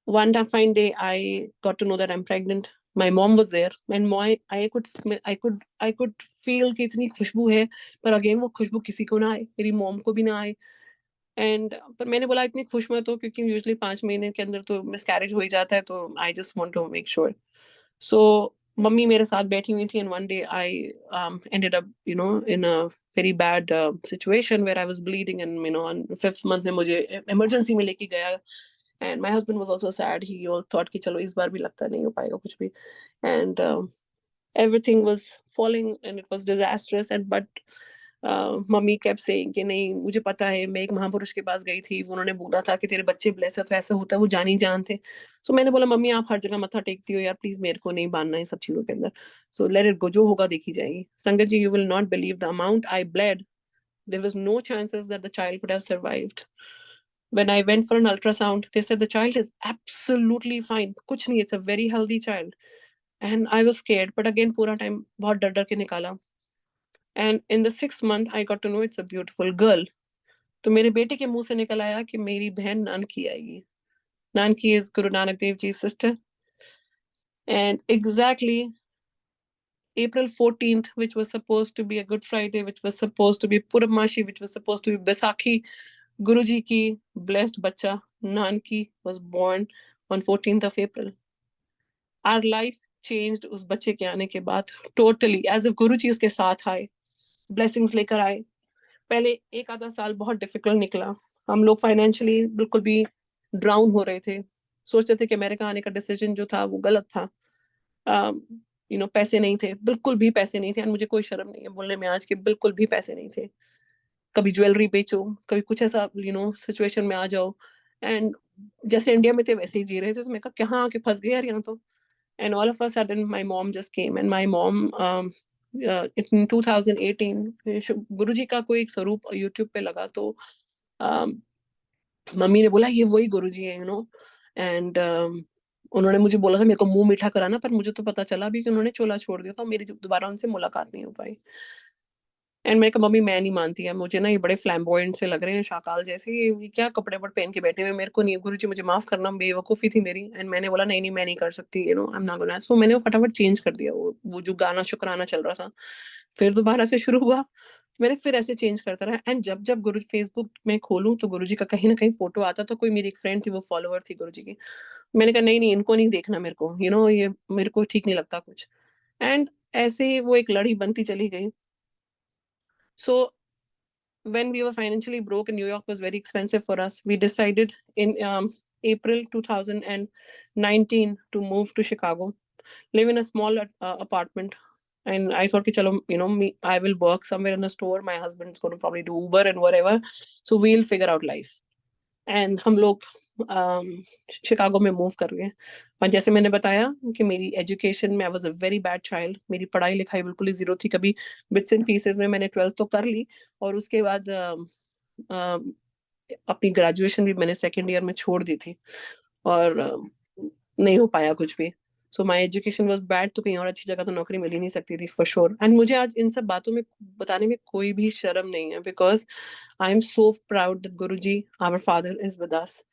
One fine day, I got to know that I'm pregnant. My mom was there, and I could smell, I could feel कि इतनी खुशबू है, पर अगेन वो खुशबू किसी को ना आए, मेरी मॉम को भी ना आए। एंड पर मैंने बोला इतनी खुश मत हो, क्योंकि यूजुअली 5 महीने के अंदर तो मिसकैरेज हो ही जाता है, तो I just want to make sure. So mummy मेरे साथ बैठी हुई थी, and one day I ended up in a very bad situation where I was bleeding, and on 5th month में मुझे इमरजेंसी में लेके गया। And my husband was also sad, he all thought कि चलो इस बार भी लगता नहीं हो पाएगा कुछ भी। And everything was falling and it was disastrous, and but mummy kept saying कि नहीं, मुझे पता है, मैं एक महापुरुष के पास गई थी, उन्होंने बोला था कि तेरे बच्चे ब्लेस है, तो ऐसा होता है, वो जानी जान थे। सो मैंने बोला मम्मी आप हर जगह मत्था टेकती हो यार, प्लीज मेरे को नहीं बांधना है सब चीजों के अंदर, सो लेट इट गो, जो होगा देखी जाएगी। संगत जी, you will not believe the amount I bled. There was no chances that the child could have survived. When I went for an ultrasound, they said the child is absolutely fine, कुछ नहीं, it's a very healthy child. And I was scared, but again पूरा time बहुत डर डर के निकाला। And in the 6th month I got to know it's a beautiful girl. तो मेरे बेटे के मुंह से निकल आया कि मेरी बहन नानकी आएगी। Nanaki is Guru Nanak Dev Ji's sister. And exactly April 14th, which was supposed to be a Good Friday, which was supposed to be Puramashi, which was supposed to be Baisakhi, Guruji ki blessed bacha Nanki was born on 14th of April. Our life changed उस बच्चे के आने के बाद totally, as if गुरुजी उसके साथ आए, blessings लेकर आए। पहले एक आधा साल बहुत डिफिकल्ट निकला। हम लोग फाइनेंशियली बिल्कुल भी ड्राउन हो रहे थे, सोचते थे कि अमेरिका आने का डिसीजन जो था वो गलत था। पैसे नहीं थे, बिल्कुल भी पैसे नहीं थे, और मुझे कोई शर्म नहीं है बोलने में आज के, बिल्कुल भी पैसे नहीं थे। कभी ज्वेलरी बेचो, कभी कुछ ऐसा सिचुएशन में आ जाओ, एंड जैसे इंडिया में थे वैसे ही जी रहे थे। तो मैं कहा कहाँ आके फंस गए यार यहाँ तो। And all of a sudden my mom just came and my mom in 2018 गुरुजी का कोई एक स्वरूप यूट्यूब पे लगा, तो मम्मी ने बोला ये वही गुरुजी है, एंड उन्होंने मुझे बोला था मेरे को मुंह मीठा कराना, पर मुझे तो पता चला भी कि उन्होंने चोला छोड़ दिया था, मेरी दोबारा उनसे मुलाकात नहीं हो पाई। एंड मैंने कहा मम्मी मैं नहीं मानती है, मुझे ना ये बड़े फ्लैम्बॉयंट से लग रहे हैं, शाकाल जैसे, ये क्या कपड़े वपड़े पहन के बैठे हुए, मेरे को नहीं। गुरुजी मुझे माफ करना, बेवकूफ़ी थी मेरी। एंड मैंने बोला नहीं नहीं मैं नहीं कर सकती, आई एम नॉट गोना। सो मैंने वो फटाफट चेंज कर दिया, वो जो गाना शुक्राना चल रहा था, फिर दोबारा से शुरू हुआ। मैंने फिर ऐसे चेंज करता रहा। एंड जब जब गुरु फेसबुक में खोलूं तो गुरुजी का कहीं ना कहीं फोटो आता, तो कोई मेरी एक फ्रेंड थी, वो फॉलोअर थी गुरुजी की। मैंने कहा नहीं नहीं इनको नहीं देखना मेरे को, ये मेरे को ठीक नहीं लगता कुछ। एंड ऐसे ही वो एक लड़ी बनती चली गई। सो when we were financially broke and New York was very expensive for us, we decided in April 2019 to move to Chicago, live in a small apartment. And I thought, chalo, I will work somewhere in a store. My husband's going to probably do Uber and whatever. So we'll figure out life. And हम लोग Chicago में move कर गए। और जैसे मैंने बताया कि मेरी एजुकेशन में I was a very bad child, मेरी पढ़ाई लिखाई बिल्कुल ही जीरो थी। कभी बिट्स एंड पीसेस में मैंने 12th तो कर ली, और उसके बाद अपनी ग्रेजुएशन भी मैंने सेकेंड ईयर में छोड़ दी थी, और नहीं हो पाया कुछ भी। सो माई एजुकेशन वॉज बैड, तो कहीं और अच्छी जगह तो नौकरी मिल ही नहीं सकती थी फॉर श्योर। एंड मुझे आज इन सब बातों में बताने में कोई भी शर्म नहीं है, because I am so proud that Guruji our father is with us.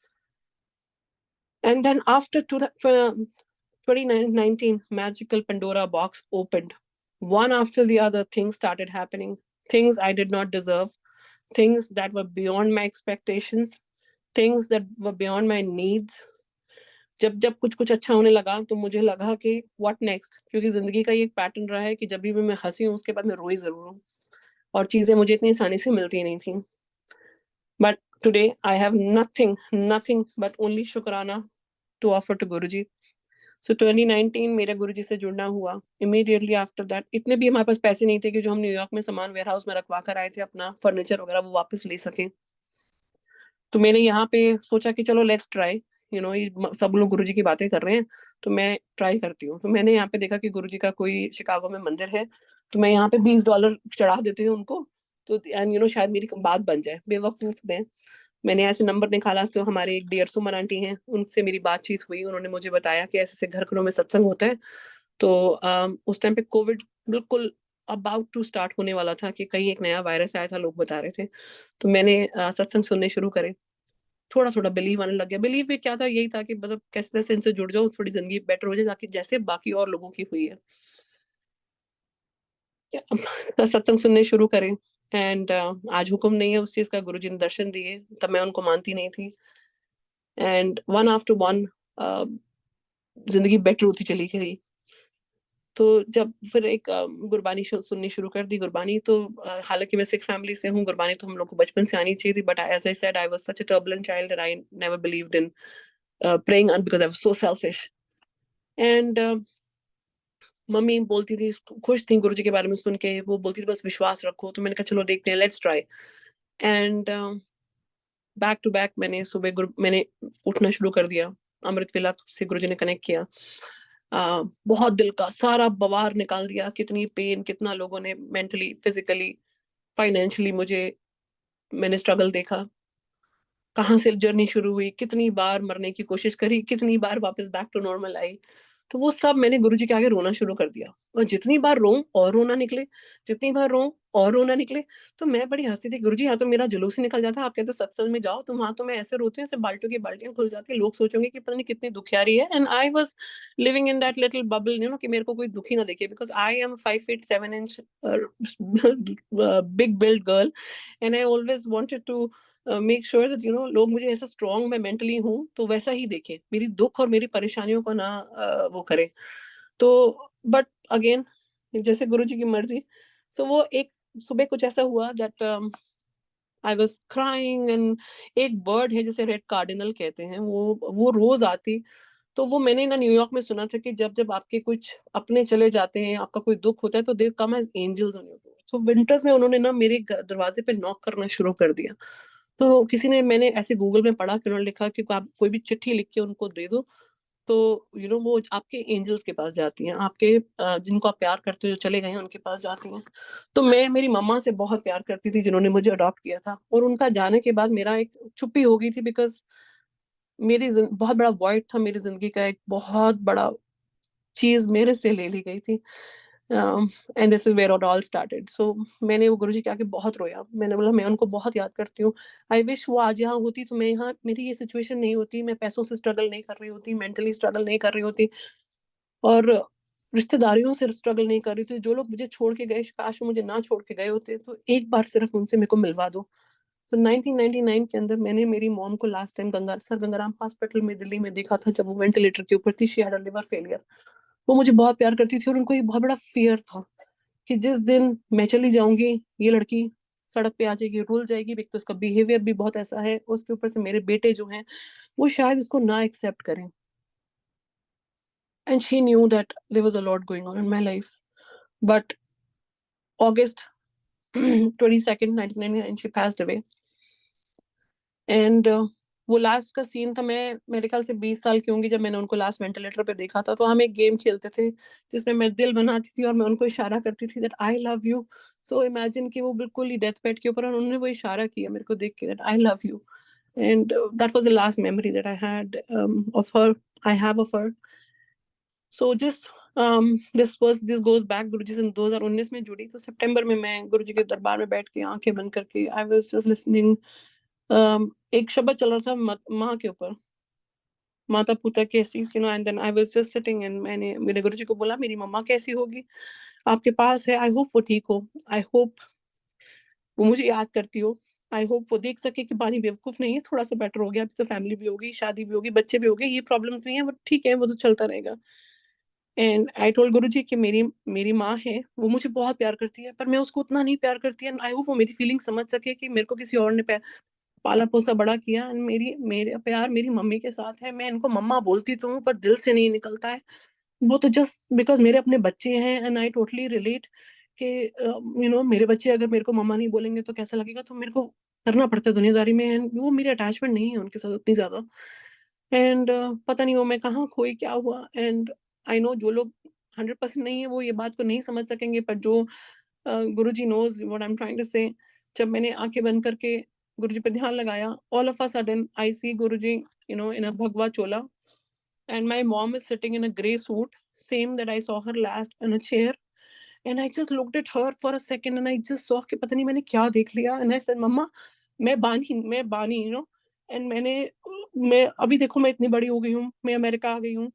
And then after 2019, magical Pandora box opened. One after the other, things started happening. Things I did not deserve. Things that were beyond my expectations. Things that were beyond my needs. जब जब कुछ कुछ अच्छा होने लगा तो मुझे लगा कि व्हाट नेक्स्ट, क्योंकि जिंदगी का ये एक पैटर्न रहा है कि जब भी मैं हंसी हूँ उसके बाद मैं रोई जरूर हूँ, और चीजें मुझे इतनी आसानी से मिलती नहीं थी। But today I have nothing nothing but only शुक्राना to offer to Guruji. So 2019 मेरा गुरुजी से जुड़ना हुआ। इमीडिएटली आफ्टर दैट, इतने भी हमारे पास पैसे नहीं थे कि जो हम न्यूयॉर्क में सामान वेयर हाउस में रखवा कर आए थे अपना फर्नीचर वगैरह वो वापस ले सके। तो मैंने यहाँ पे सोचा कि चलो लेट्स ट्राई, सब लोग गुरुजी की बातें कर रहे हैं तो मैं ट्राई करती हूँ। तो मैंने यहाँ पे देखा कि गुरुजी का कोई शिकागो में मंदिर है, तो मैं यहाँ पे $20 चढ़ा देती हूँ उनको, तो एंड शायद मेरी बात बन जाए। बेवकूफ मैंने ऐसे नंबर निकाला, तो हमारे एक डियर सुमन आंटी हैं, उनसे मेरी बातचीत हुई। उन्होंने मुझे बताया कि ऐसे ऐसे घर घरों में सत्संग होता है। तो उस टाइम पे कोविड बिल्कुल अबाउट टू स्टार्ट होने वाला था, कि कहीं एक नया वायरस आया था, लोग बता रहे थे। तो मैंने सत्संग सुनने शुरू करे, थोड़ा थोड़ा बिलीव आने लग गया। बिलीव भी क्या था, यही था कि मतलब कैसे कैसे इनसे जुड़ जाओ, थोड़ी जिंदगी बेटर हो जाए, ताकि जैसे बाकी और लोगों की हुई है। तो सत्संग सुनने शुरू करें, एंड आज हुक्म नहीं है उस चीज का, गुरुजी ने दर्शन दिए, तब मैं उनको मानती नहीं थी। एंड वन आफ्टर वन जिंदगी बेटर होती चली गई। तो जब फिर एक गुरबानी सुननी शुरू कर दी। गुरबानी तो हालांकि मैं सिख फैमिली से हूँ, गुरबानी तो हम लोग को बचपन से आनी चाहिए थी, but as I said I was such a turbulent child that I never believed in praying because I was so selfish. And mummy बोलती थी, खुश थी गुरुजी के बारे में सुन के, वो बोलती थी बस विश्वास रखो। तो मैंने कहा चलो देखते हैं, let's try. And back to back मैंने सुबह मैंने उठना शुरू कर दिया। अमृत वेला से गुरुजी ने कनेक्ट किया, बहुत दिल का सारा बवार निकाल दिया। कितनी पेन, कितना लोगों ने मेंटली, फिजिकली, फाइनेंशियली मुझे, मैंने स्ट्रगल देखा, कहाँ से जर्नी शुरू हुई, कितनी बार मरने की कोशिश करी, कितनी बार वापस बैक टू नॉर्मल आई। तो वो सब मैंने गुरुजी के आगे रोना शुरू कर दिया, और जितनी बार रो और रोना निकले, जितनी बार रो और रोना निकले। तो मैं बड़ी हंसी थी, गुरुजी यहाँ तो मेरा जुलूस ही निकल जाता। आप कहते हो सत्संग में जाओ, तो वहां तो मैं ऐसे रोती हूँ, ऐसे बाल्टियों की बाल्टियां खुल जाती है, लोग सोचेंगे कि पता नहीं कितनी दुखियारी है। And I was living in that little bubble, कि मेरे को कोई दुखी ना देखे, because I am 5 feet 7 inch big build girl, and I always wanted to make sure that लोग मुझे ऐसा स्ट्रॉन्ग, मैं मेंटली हूँ तो वैसा ही देखे, मेरी दुख और मेरी परेशानियों को ना वो करे। तो बट अगेन जैसे गुरुजी की मर्जी। सो वो एक सुबह कुछ ऐसा हुआ that I was crying, and एक बर्ड है जिसे रेड कार्डिनल कहते हैं, वो रोज आती। तो वो मैंने ना न्यूयॉर्क में सुना था कि जब जब आपके कुछ अपने चले जाते हैं, आपका कोई दुख होता है, तो they come as angels on your door. So winters में उन्होंने ना मेरे दरवाजे पे नॉक करना शुरू कर दिया। तो किसी ने, मैंने ऐसे गूगल में पढ़ा कि उन्होंने लिखा कि आप कोई भी चिट्ठी लिख के उनको दे दो, तो वो आपके एंजल्स के पास जाती हैं, आपके जिनको आप प्यार करते हो जो चले गए हैं उनके पास जाती हैं। तो मैं मेरी मम्मा से बहुत प्यार करती थी जिन्होंने मुझे अडॉप्ट किया था, और उनका जाने के बाद मेरा एक चुप्पी हो गई थी, बिकॉज बहुत बड़ा वॉइड था मेरी जिंदगी का, एक बहुत बड़ा चीज मेरे से ले ली गई थी। And this is where it all started. So मैंने वो गुरुजी के आके बहुत रोया, मैंने बोला मैं उनको बहुत याद करती हूँ, आई विश वो आज यहाँ होती तो मैं यहाँ, मेरी ये सिचुएशन नहीं होती, मैं पैसों से स्ट्रगल नहीं कर रही होती, मेंटली स्ट्रगल नहीं कर रही होती, और रिश्तेदारियों से स्ट्रगल नहीं कर रही थी। जो लोग मुझे छोड़ के गए, काश वो मुझे ना छोड़ के गए होते, तो एक बार सिर्फ उनसे मेरे को मिलवा दो। तो 1999 के अंदर मैंने मेरी मॉम को last time sir Gangaram hospital में दिल्ली में देखा था, जब वो वेंटिलेटर के ऊपर थी, she had a liver failure. वो मुझे बहुत प्यार करती थी, और उनको ये बहुत बड़ा फियर था कि जिस दिन मैं चली जाऊंगी, ये लड़की सड़क पे आ जाएगी, रुल जाएगी, एक तो उसका बिहेवियर भी बहुत ऐसा है, उसके ऊपर से मेरे बेटे जो हैं वो शायद इसको ना एक्सेप्ट करें। And she knew that there was a lot going on in my life. But August 22nd, 1999, she passed away. And वो लास्ट का सीन था, मैं मेरे ख्याल से 20 साल की होंगी जब मैंने उनको लास्ट वेंटिलेटर पे देखा था। तो हम एक गेम खेलते थे जिसमें मैं दिल बनाती थी और मैं उनको इशारा करती थी that I love you. So imagine कि वो बिल्कुल ही डेथ बेड के ऊपर, और उन्होंने वो इशारा किया मेरे को देख के that I love you. And that was the last memory that I had of her, I have of her. So जिस दिस गोज बैक, गुरुजी से 2019 में जुड़ी, तो सितंबर में मैं गुरुजी के दरबार में बैठ के आंखें बंद करके आई वाज जस्ट लिसनिंग। एक शब्द चल रहा था माँ के ऊपर, माता पिता कैसी, and then I was just sitting, and मैंने मेरे गुरुजी को बोला मेरी मम्मा कैसी होगी, आपके पास है, आई होप वो ठीक हो, आई होप वो मुझे याद करती हो, आई होप वो देख सके कि बानी बेवकूफ नहीं है, थोड़ा सा बेटर हो गया, अभी तो फैमिली भी होगी, शादी भी होगी, बच्चे भी हो गए, ये प्रॉब्लम नहीं है, वो ठीक है, वो तो चलता रहेगा। एंड आई टोल्ड गुरुजी कि मेरी मेरी माँ है, वो मुझे बहुत प्यार करती है, पर मैं उसको उतना नहीं प्यार करती है। आई होप वो मेरी फीलिंग समझ सके कि मेरे को किसी और ने पाला पोसा बड़ा किया, एंड मेरे प्यार मेरी मम्मी के साथ है। मैं इनको मम्मा बोलती तो हूँ, पर दिल से नहीं निकलता है, वो तो जस्ट बिकॉज मेरे अपने बच्चे हैं, एंड आई टोटली रिलेट कि मेरे बच्चे अगर मेरे को मम्मा नहीं बोलेंगे तो कैसा लगेगा, तो मेरे को करना पड़ता है दुनियादारी में, and वो मेरी अटैचमेंट नहीं है उनके साथ उतनी ज्यादा। एंड पता नहीं वो मैं कहाँ खोई, क्या हुआ। एंड आई नो जो लोग 100% नहीं है वो ये बात को नहीं समझ सकेंगे, पर जो Guruji knows what I am trying to say. जब मैंने आंखें बंद करके गुरुजी पे ध्यान लगाया, all of a sudden I see Guruji in a भगवा चोला, and my mom is sitting in a gray suit, same that I saw her last in a chair. And I just looked at her for a second, and I just saw कि पता नहीं मैंने क्या देख लिया, and I said मम्मा मैं बानी and मैं अभी देखो मैं इतनी बड़ी हो गई हूँ, मैं अमेरिका आ गई हूँ,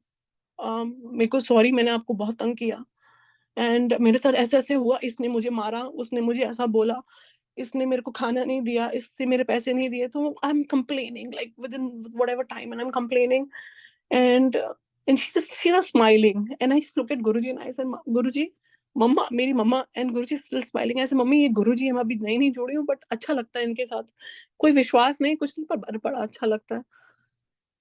मेरे को सॉरी, मैंने आपको बहुत तंग किया, एंड मेरे साथ ऐसे ऐसे हुआ, इसने मुझे मारा, उसने मुझे ऐसा बोला, इसने मेरे को खाना नहीं दिया, इससे मेरे पैसे नहीं दिए, तो I am complaining like with in whatever time, and I'm complaining. And she was smiling, and I just looked at Guruji and I said, Guruji, मम्मा मेरी मम्मा, एंड गुरुजी स्टिल स्माइलिंग, ऐसे मम्मी ये गुरुजी हम अभी नई नहीं जोड़ी हूँ, बट अच्छा लगता है इनके साथ, कोई विश्वास नहीं कुछ नहीं, पर बड़ा अच्छा लगता है।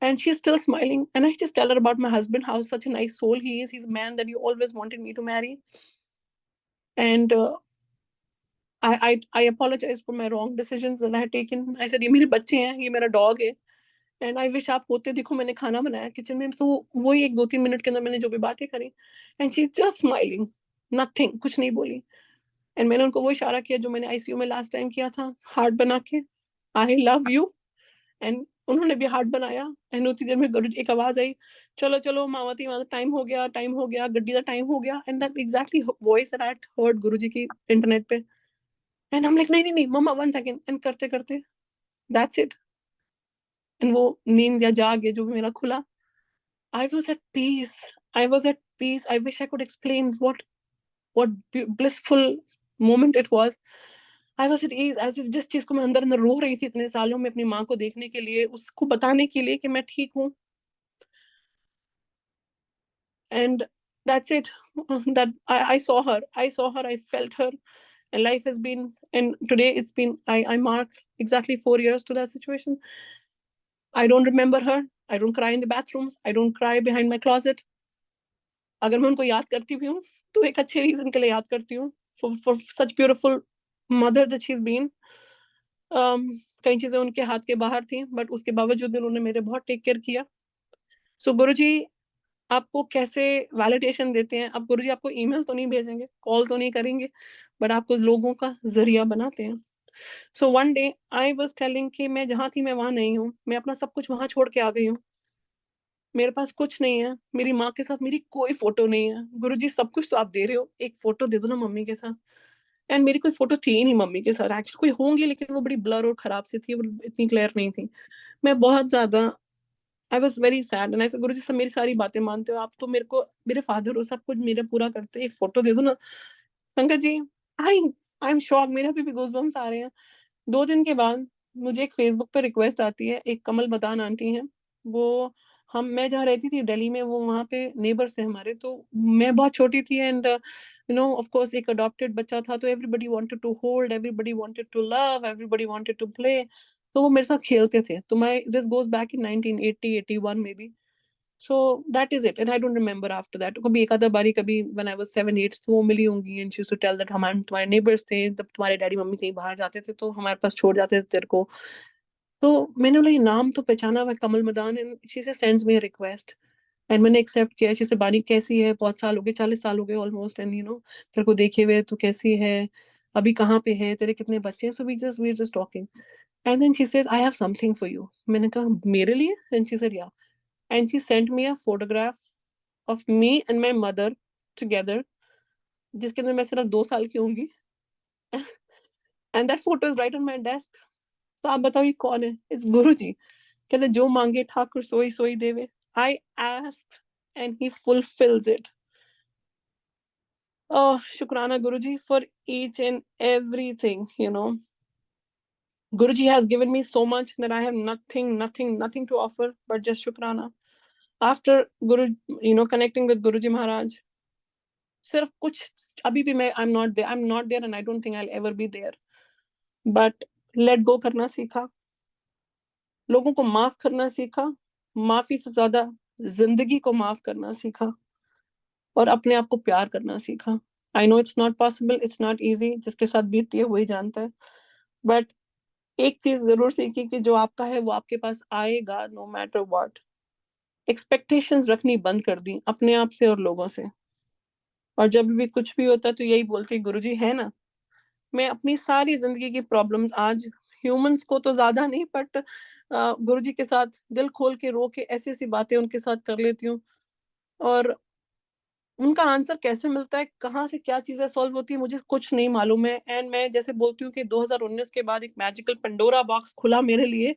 And she's still smiling, and I just tell her about my husband, how such a nice soul he is, he's a man that you always wanted me to marry. And I apologize for my wrong decisions that I had taken. I said ये मेरे बच्चे हैं, ये मेरा dog है, and I wish आप होते, देखो मैंने खाना बनाया किचन में, सो वही एक 2-3 मिनट के अंदर मैंने जो भी बातें करी, and she just smiling, nothing, कुछ नहीं बोली। एंड मैंने उनको वो इशारा किया जो मैंने आईसीयू में लास्ट टाइम किया था, हार्ट बना के, आई लव यू। एंड उन्होंने भी हार्ट बनाया, एंड उतनी देर में गुरुजी एक आवाज आई, चलो चलो मावती माता, टाइम हो गया, गड्डी का टाइम हो गया। And that exactly voice that I heard Guruji की इंटरनेट पे। एंड हम लाइक नहीं नहीं नहीं मम्मा 1 सेकंड, एंड करते करते दैट्स इट, एंड वो नींद या जाग या जो भी मेरा खुला, I was at peace. I was at peace. I wish I could explain what blissful moment it was. I was at ease, as if जिस चीज को मैं अंदर अंदर रो रही थी इतने सालों में अपनी माँ को देखने के लिए, उसको बताने के लिए कि मैं ठीक हूँ। And that's it. That I saw her. I felt her. And life has been, and today it's been, I mark exactly 4 years to that situation. I don't remember her. I don't cry in the bathrooms. I don't cry behind my closet. अगर मैं उनको याद करती भी हूँ तो एक अच्छे रीजन के लिए याद करती हूँ, for such beautiful mother that she's been. कई चीजें उनके हाथ के बाहर थी, बट उसके बावजूद उन्होंने मेरे बहुत टेक केयर किया। सो गुरुजी आपको कैसे वैलिडेशन देते हैं? अब गुरुजी आपको ईमेल तो नहीं भेजेंगे, कॉल तो नहीं करेंगे, बट आपको लोगों का जरिया बनाते हैं। So one day I was telling कि मैं जहाँ थी मैं वहां नहीं हूँ, मैं अपना सब कुछ वहां छोड़ के आ गई हूँ, मेरे पास कुछ नहीं है, मेरी माँ के साथ मेरी कोई फोटो नहीं है। गुरुजी सब कुछ तो आप दे रहे हो, एक फोटो दे दो ना मम्मी के साथ। एंड मेरी कोई फोटो थी ही नहीं मम्मी के साथ, एक्चुअली कोई होंगी लेकिन वो बड़ी ब्लर और खराब सी थी, वो इतनी क्लियर नहीं थी। मैं बहुत ज्यादा I was very sad and ऐसे गुरुजी सब मेरी सारी बातें मानते हो, आप तो मेरे को मेरे फादर हो, सब कुछ मेरा पूरा करते हो, एक फोटो दे दो ना। संगत जी आई आई एम शॉक, मेरे अभी भी गूज़बम्प्स आ रहे हैं। 2 दिन के बाद मुझे एक फेसबुक पे रिक्वेस्ट आती है, एक कमल बदान आंटी हैं, वो हम मैं जहाँ रहती थी दिल्ली में, वो वहाँ पे नेबर्स हैं हमारे। तो मैं बहुत छोटी थी and you know of course एक अडॉप्टेड बच्चा था, तो everybody wanted to hold, everybody wanted to love, everybody wanted to play. तो वो मेरे साथ खेलते थे। तो मैं this goes back in 1980 81 maybe. So that is it and I don't remember after that. कभी एक आधा बारी कभी व्हेन आई वाज 7 8 तो वो मिली होंगी and she used to tell that हम तुम्हारे नेबर्स थे, जब तुम्हारे डैडी मम्मी कहीं बाहर जाते थे तो हमारे पास छोड़ जाते थे तेरे को। तो मैंने बोला ये नाम तो पहचाना हुआ है, कमल मदान। एंड शी से sends me a request and मैंने एक्सेप्ट किया। शी से बानी कैसी है, बहुत साल हो गए, 40 साल हो गए ऑलमोस्ट, एंड यू नो तेरे को देखे हुए, तू कैसी है, अभी कहाँ पे है, तेरे कितने बच्चे हैं? So we just talking and then she says I have something for you. मैंने कहा मेरे लिए? And she said yeah. And she sent me a photograph of me and my mother together, जिसके अंदर मैं सिर्फ 2 साल की होंगी। And that photo is right on my desk. तो आप बताओ ये कौन है? इट्स गुरु जी। कहते जो मांगे ठाकुर सोई सोई देवे। I asked and he fulfils it. Oh, शुक्राना गुरुजी for each and everything, you know. Guruji has given me so much that I have nothing to offer, but just शुक्राना. After Guru, you know, connecting with Guruji Maharaj, सिर्फ कुछ अभी भी मैं I'm not there and I don't think I'll ever be there. But let go करना सीखा, लोगों को माफ करना सीखा, माफी से ज्यादा जिंदगी को माफ करना सीखा, और अपने आप को प्यार करना सीखा। I know it's not possible, it's not easy, जिसके साथ बीतती है वही जानता है। बट एक चीज जरूर सीखी कि जो आपका है वो आपके पास आएगा, नो मैटर व्हाट। एक्सपेक्टेशंस रखनी बंद कर दी अपने आप से और लोगों से। और जब भी कुछ भी होता तो यही बोलती गुरुजी है ना। मैं अपनी सारी जिंदगी की प्रॉब्लम्स आज ह्यूमंस को तो ज्यादा नहीं, बट गुरुजी के साथ दिल खोल के रो के ऐसी ऐसी बातें उनके साथ कर लेती हूँ। और उनका आंसर कैसे मिलता है, कहाँ से क्या चीजें सॉल्व होती है, मुझे कुछ नहीं मालूम है। एंड मैं जैसे बोलती हूँ कि 2019 के बाद एक मैजिकल पंडोरा बॉक्स खुला मेरे लिए,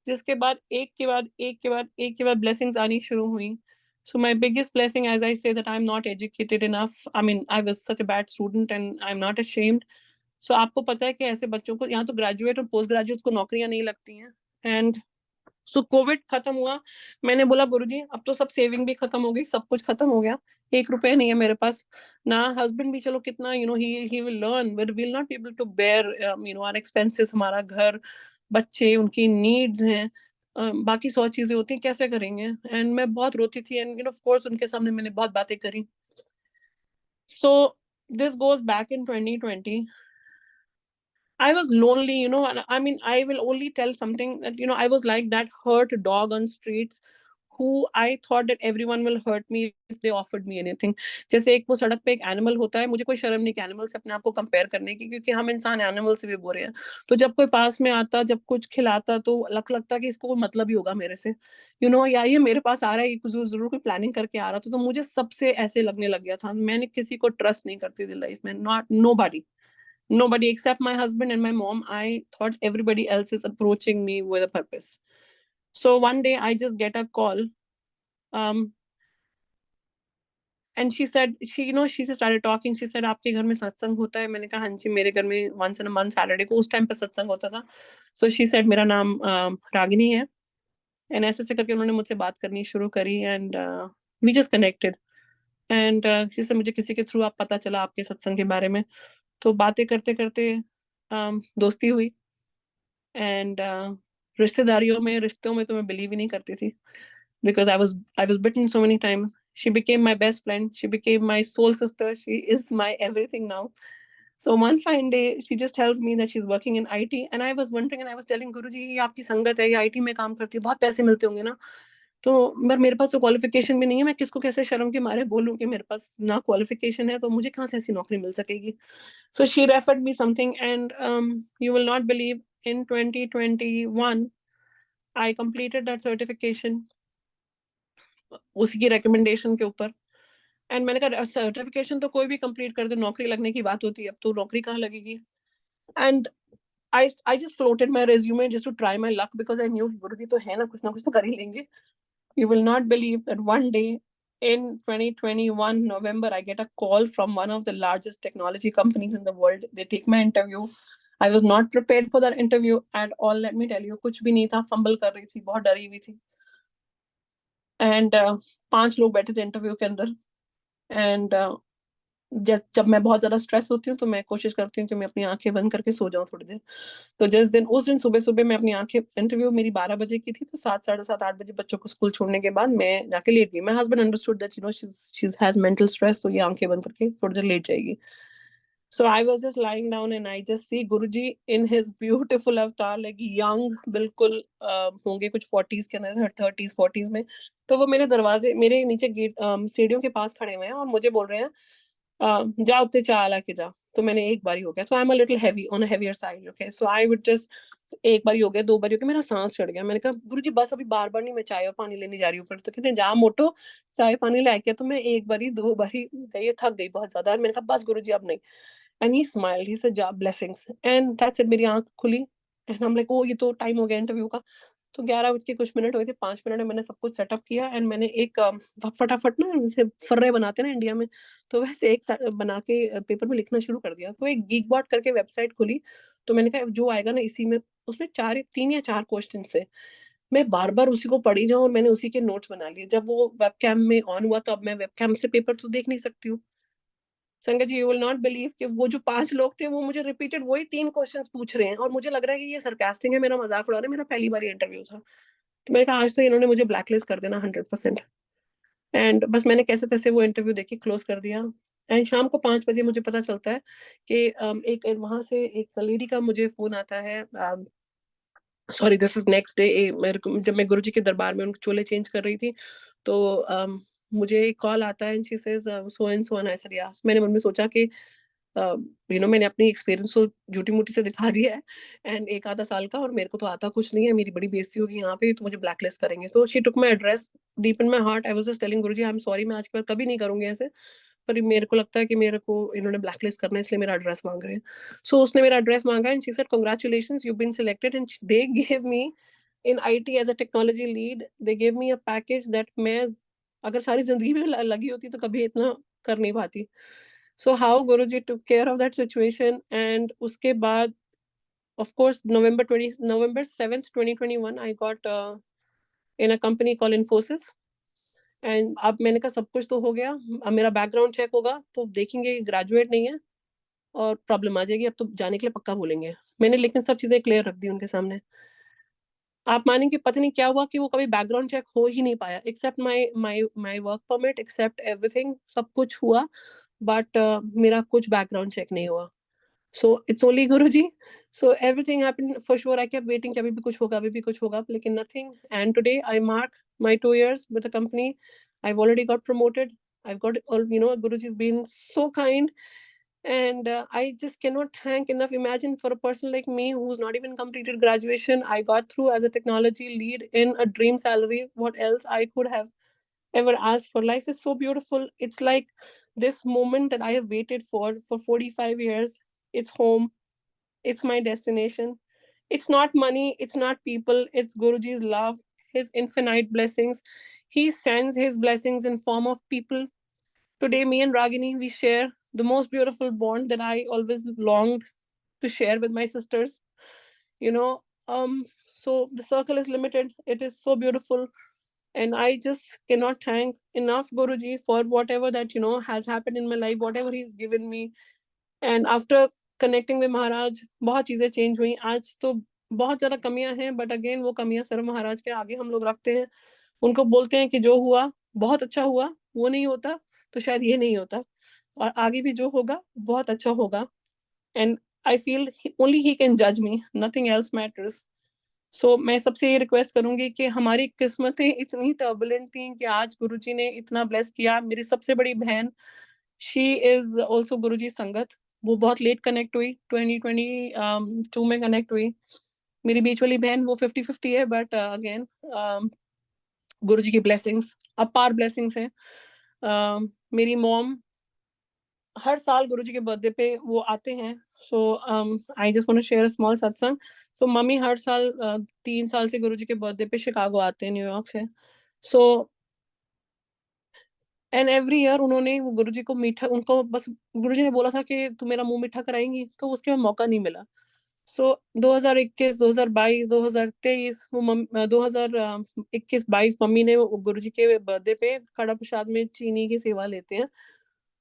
जिसके बाद एक के बाद एक के बाद एक के बाद ब्लेसिंग्स आनी शुरू हुई। So my biggest blessing, as I say, that I am not educated enough. I mean I was such a bad student and I am not ashamed. So आपको पता है कि ऐसे बच्चों को यहाँ तो ग्रेजुएट और पोस्ट ग्रेजुएट को नौकरियां नहीं लगती हैं। एंड सो कोविड खत्म हुआ, मैंने बोला गुरुजी अब तो सब सेविंग भी खत्म हो गई, सब कुछ खत्म हो गया, 1 रुपए नहीं है मेरे पास ना। हस्बैंड भी चलो कितना, you know, he will learn, but will not be able to bear you know our expenses, हमारा घर, बच्चे, उनकी नीड्स हैं, बाकी 100 चीजें होती हैं, कैसे करेंगे? एंड मैं बहुत रोती थी and you know of course उनके सामने मैंने बहुत बातें करी। So this goes back in 2020। I was lonely, you know, and I mean, I will only tell something that, you know, I was like that hurt dog on streets who I thought that everyone will hurt me if they offered me anything. जैसे एक वो सड़क पे एक animal होता है, मुझे कोई शर्म नहीं कि एनिमल से अपने आप को कंपेयर करने की, क्योंकि हम इंसान एनिमल से भी बुरे हैं। तो जब कोई पास में आता, जब कुछ खिलाता, तो लगता कि इसको कोई मतलब ही होगा मेरे से, यू नो, या ये मेरे पास आ रहा है, जरूर कोई प्लानिंग करके आ रहा था। तो मुझे सबसे ऐसे लगने लग गया था, मैंने किसी को ट्रस्ट नहीं करती थी लाइफ में, not nobody except my husband and my mom. I thought everybody else is approaching me with a purpose. So one day I just get a call, um and she said, she just started talking. She said आपके घर में सत्संग होता है? मैंने कहा हाँ जी, मेरे घर में once in a month Saturday को उस टाइम पे सत्संग होता था। So she said मेरा नाम रागिनी है, एंड ऐसे ऐसे करके उन्होंने मुझसे बात करनी शुरू करी and we just connected. And she said मुझे किसी के थ्रू आप पता चला आपके सत्संग के बारे में। तो बातें करते करते दोस्ती हुई। एंड रिश्तों में तो मैं बिलीव ही नहीं करती थी, because I was bitten so many times. She became my best friend, she became my soul sister, she is my everything now. So one fine day, she just tells me that she's working in IT, and I was wondering, and I was telling Guruji, ये आपकी संगत है, ये IT में काम करती है, बहुत पैसे मिलते होंगे ना। तो मेरे पास तो क्वालिफिकेशन भी नहीं है, मैं किसको कैसे शर्म के मारे बोलूं कि मेरे पास ना क्वालिफिकेशन है, तो मुझे कहाँ से ऐसी नौकरी मिल सकेगी। So she referred me something, and you will not believe, in 2021 I completed that certification उसी की recommendation के ऊपर। एंड मैंने कहा सर्टिफिकेशन तो कोई भी कंप्लीट कर दे, नौकरी लगने की बात होती है, अब तो नौकरी कहाँ लगेगी। And I just floated my resume just to try my luck, because I knew गुरुजी तो है ना कुछ तो कर ही लेंगे। You will not believe that one day in 2021 November, I get a call from one of the largest technology companies in the world. They take my interview. I was not prepared for that interview at all. Let me tell you, कुछ भी नहीं था, fumble कर रही थी, बहुत डरी हुई थी। एंड 5 लोग बैठे थे इंटरव्यू के अंदर। एंड जब मैं बहुत ज्यादा स्ट्रेस होती हूँ तो मैं कोशिश करती हूँ कि मैं अपनी आंखें बंद करके सो जाऊं थोड़ी देर। तो उस दिन सुबह सुबह मैं अपनी आंखें, इंटरव्यू मेरी 12 बजे की थी, तो 7, साढ़े 7, 8 बजे बच्चों को स्कूल छोड़ने के बाद मैं जाके लेट गई। My husband understood that she has mental stress, तो ये आंखें बंद करके थोड़ी देर लेट जाएगी। So I was just lying down and I just see Guruji in his beautiful avatar, like young, बिल्कुल होंगे कुछ 40s के अंदर, 30s 40s में। तो वो मेरे नीचे गेट सीढ़ियों के पास खड़े हुए हैं और मुझे बोल रहे हैं जा उत्ते चाय लाके जा। तो मैंने एक बारी हो गया, so I'm a little heavy on a heavier side, okay, so I would just, एक बारी हो गया, 2 बारी हो गया, मेरा सांस चढ़ गया। मैंने कहा गुरुजी बस अभी बार बार नहीं, मैं चाय और पानी लेने जा रही हूँ। तो कहते हैं जा मोटो, चाय पानी लेके। तो मैं 1 बारी 2 बारी गई, थक गई बहुत ज्यादा, और मैंने कहा बस गुरुजी अब नहीं। And he smiled, he said जा ब्लेसिंग्स, एंड दैट्स इट। मेरी आंख खुली and I am like oh ये तो टाइम हो गया इंटरव्यू का। तो 11 बज के कुछ मिनट हुए थे, 5 मिनट में मैंने सब कुछ सेटअप किया एंड मैंने एक फटाफट ना जैसे फर्रे बनाते हैं ना इंडिया में, तो वैसे एक बना के पेपर में लिखना शुरू कर दिया। तो एक गीकबॉट करके वेबसाइट खुली, तो मैंने कहा जो आएगा ना इसी में, उसमें 3 या 4 क्वेश्चन से मैं बार बार उसी को पढ़ी जाऊं, और मैंने उसी के नोट्स बना लिए। जब वो वेबकैम में ऑन हुआ तो अब मैं वेबकैम से पेपर तो देख नहीं सकती हूँ। संगत जी, यू विल नॉट बिलीव कि वो जो 5 लोग थे वो मुझे रिपीटेड वही 3 क्वेश्चंस पूछ रहे हैं, और मुझे लग रहा है कि ये सरकास्टिक है, मेरा मजाक उड़ा रहे हैं। मेरा पहली बार इंटरव्यू था, तो मैंने कहा आज तो इन्होंने मुझे ब्लैकलिस्ट कर देना 100%। एंड बस मैंने कैसे तैसे वो इंटरव्यू देके क्लोज कर दिया। एंड शाम को 5 बजे मुझे पता चलता है कि एक वहां से एक लेडी का मुझे फोन आता है। Sorry, this is next day. मेरे को जब मैं गुरुजी के दरबार में उनके चोले चेंज कर रही थी, तो मुझे एक कॉल आता है, and she says so and so, and I said या। मैंने मन में सोचा कि मैंने अपनी एक्सपीरियंस तो झूठी मूठी से दिखा दिया है, एंड 1 आधा साल का, और मेरे को तो आता कुछ नहीं है, मेरी बड़ी बेइज्जती होगी यहाँ पे, तो मुझे ब्लैकलिस्ट करेंगे। तो she took my address deep in my heart. I was just telling Guruji I am sorry, मैं आज के बाद कभी नहीं करूंगी ऐसे, पर मेरे को लगता है कि मेरे को इन्होंने ब्लैकलिस्ट करना है, इसलिए मेरा एड्रेस मांग रहे हैं। सो उसने मेरा एड्रेस मांगा, and she said congratulations, you been selected, and they give me in IT as a technology lead, they give me a package that मैं अगर सारी जिंदगी में लगी होती तो कभी इतना कर नहीं पाती। So how Guruji took care of that situation, and उसके बाद of course November 7th 2021 I got in a company called Infosys, and अब मैंने कहा सब कुछ तो हो गया, अब मेरा बैकग्राउंड चेक होगा तो देखेंगे ग्रेजुएट नहीं है और प्रॉब्लम आ जाएगी, अब तो जाने के लिए पक्का बोलेंगे। मैंने लेकिन सब चीजें क्लियर रख दी उनके सामने। आप मानेंगे पता नहीं क्या हुआ कि वो कभी बैकग्राउंड चेक हो ही नहीं पाया, except my work permit, except everything, सब कुछ हुआ, बट मेरा कुछ बैकग्राउंड चेक नहीं हुआ। So it's only Guruji. So everything happened for sure. I kept waiting कि अभी भी कुछ होगा, लेकिन nothing. And today I mark my 2 years with the company. I've already got promoted. I've got all, Guruji's been so kind. And I just cannot thank enough. Imagine for a person like me who's not even completed graduation, I got through as a technology lead in a dream salary. What else I could have ever asked for? Life is so beautiful. It's like this moment that I have waited for 45 years. It's home. It's my destination. It's not money. It's not people. It's Guruji's love, his infinite blessings. He sends his blessings in form of people. Today, me and Ragini, we share the most beautiful bond that I always longed to share with my sisters. So the circle is limited. It is so beautiful. And I just cannot thank enough Guruji for whatever that, has happened in my life, whatever he's given me. And after connecting with Maharaj, बहुत चीजें change हुई। आज तो बहुत ज्यादा कमियां हैं, but again वो कमियां सर्व महाराज के आगे हम लोग रखते हैं। उनको बोलते हैं कि जो हुआ बहुत अच्छा हुआ, वो नहीं होता तो शायद ये नहीं होता, और आगे भी जो होगा बहुत अच्छा होगा। and I feel only he can judge me, nothing else matters. So मैं सबसे ये रिक्वेस्ट करूंगी कि हमारी किस्मतें इतनी टर्बुलेंट थी कि आज गुरुजी ने इतना ब्लेस किया। मेरी सबसे बड़ी बहन, शी इज ऑल्सो गुरुजी संगत, वो बहुत लेट कनेक्ट हुई, 2022 में कनेक्ट हुई। मेरी बीच वाली बहन वो 50-50 है, बट अगेन गुरुजी की ब्लेसिंग्स, अपार ब्लेसिंग्स हैं। मेरी मॉम हर साल गुरुजी के बर्थडे पे वो आते हैं। So I just want to share a small satsang. So mummy हर साल 3 साल से गुरुजी के बर्थडे पे शिकागो आते हैं, न्यूयॉर्क से। सो एंड एवरी ईयर उन्होंने वो गुरुजी को मीठा, उनको बस गुरुजी ने बोला था कि तू मेरा मुंह मीठा कराएंगी, तो उसके बाद मौका नहीं मिला। सो 2021, 2022, 2023, 2021-22 मम्मी ने गुरुजी के बर्थडे पे कड़ा प्रसाद में चीनी की सेवा लेते हैं।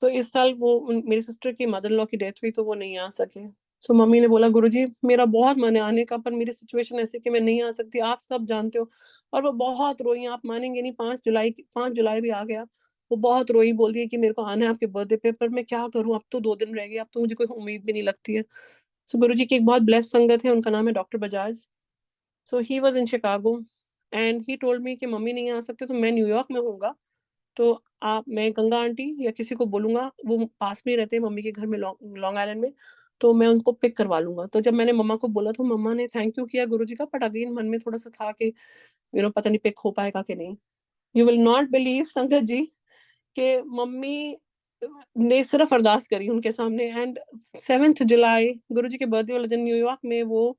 तो इस साल वो मेरी सिस्टर की मदर इन लॉ की डेथ हुई, तो वो नहीं आ सके। सो मम्मी ने बोला गुरुजी मेरा बहुत मन है आने का, पर मेरी सिचुएशन ऐसी कि मैं नहीं आ सकती, आप सब जानते हो। और वो बहुत रोई, आप मानेंगे नहीं, 5 जुलाई भी आ गया, वो बहुत रोई, बोल रही है कि मेरे को आना है आपके बर्थडे पे, पर मैं क्या करूं, अब तो 2 दिन रह गए, अब तो मुझे कोई उम्मीद भी नहीं लगती है। सो गुरुजी की एक बहुत ब्लेस्ड संगत है, उनका नाम है doctor Bajaj. So he was in Chicago and he told me कि मम्मी नहीं आ सकते तो मैं न्यूयॉर्क में हूँगा, तो आप, मैं गंगा आंटी या किसी को बोलूंगा, वो पास में ही रहते हैं मम्मी के घर में, लॉन्ग आइलैंड में, तो मैं उनको पिक करवा लूंगा। तो जब मैंने मम्मा को बोला तो मम्मा ने थैंक यू किया गुरुजी का, बट अगेन मन में थोड़ा सा था कि पता नहीं पिक हो पाएगा कि नहीं। यू विल नॉट बिलीव संगत जी कि मम्मी ने सिर्फ अरदास करी उनके सामने, एंड 7 जुलाई गुरुजी के बर्थडे वाले दिन न्यूयॉर्क में वो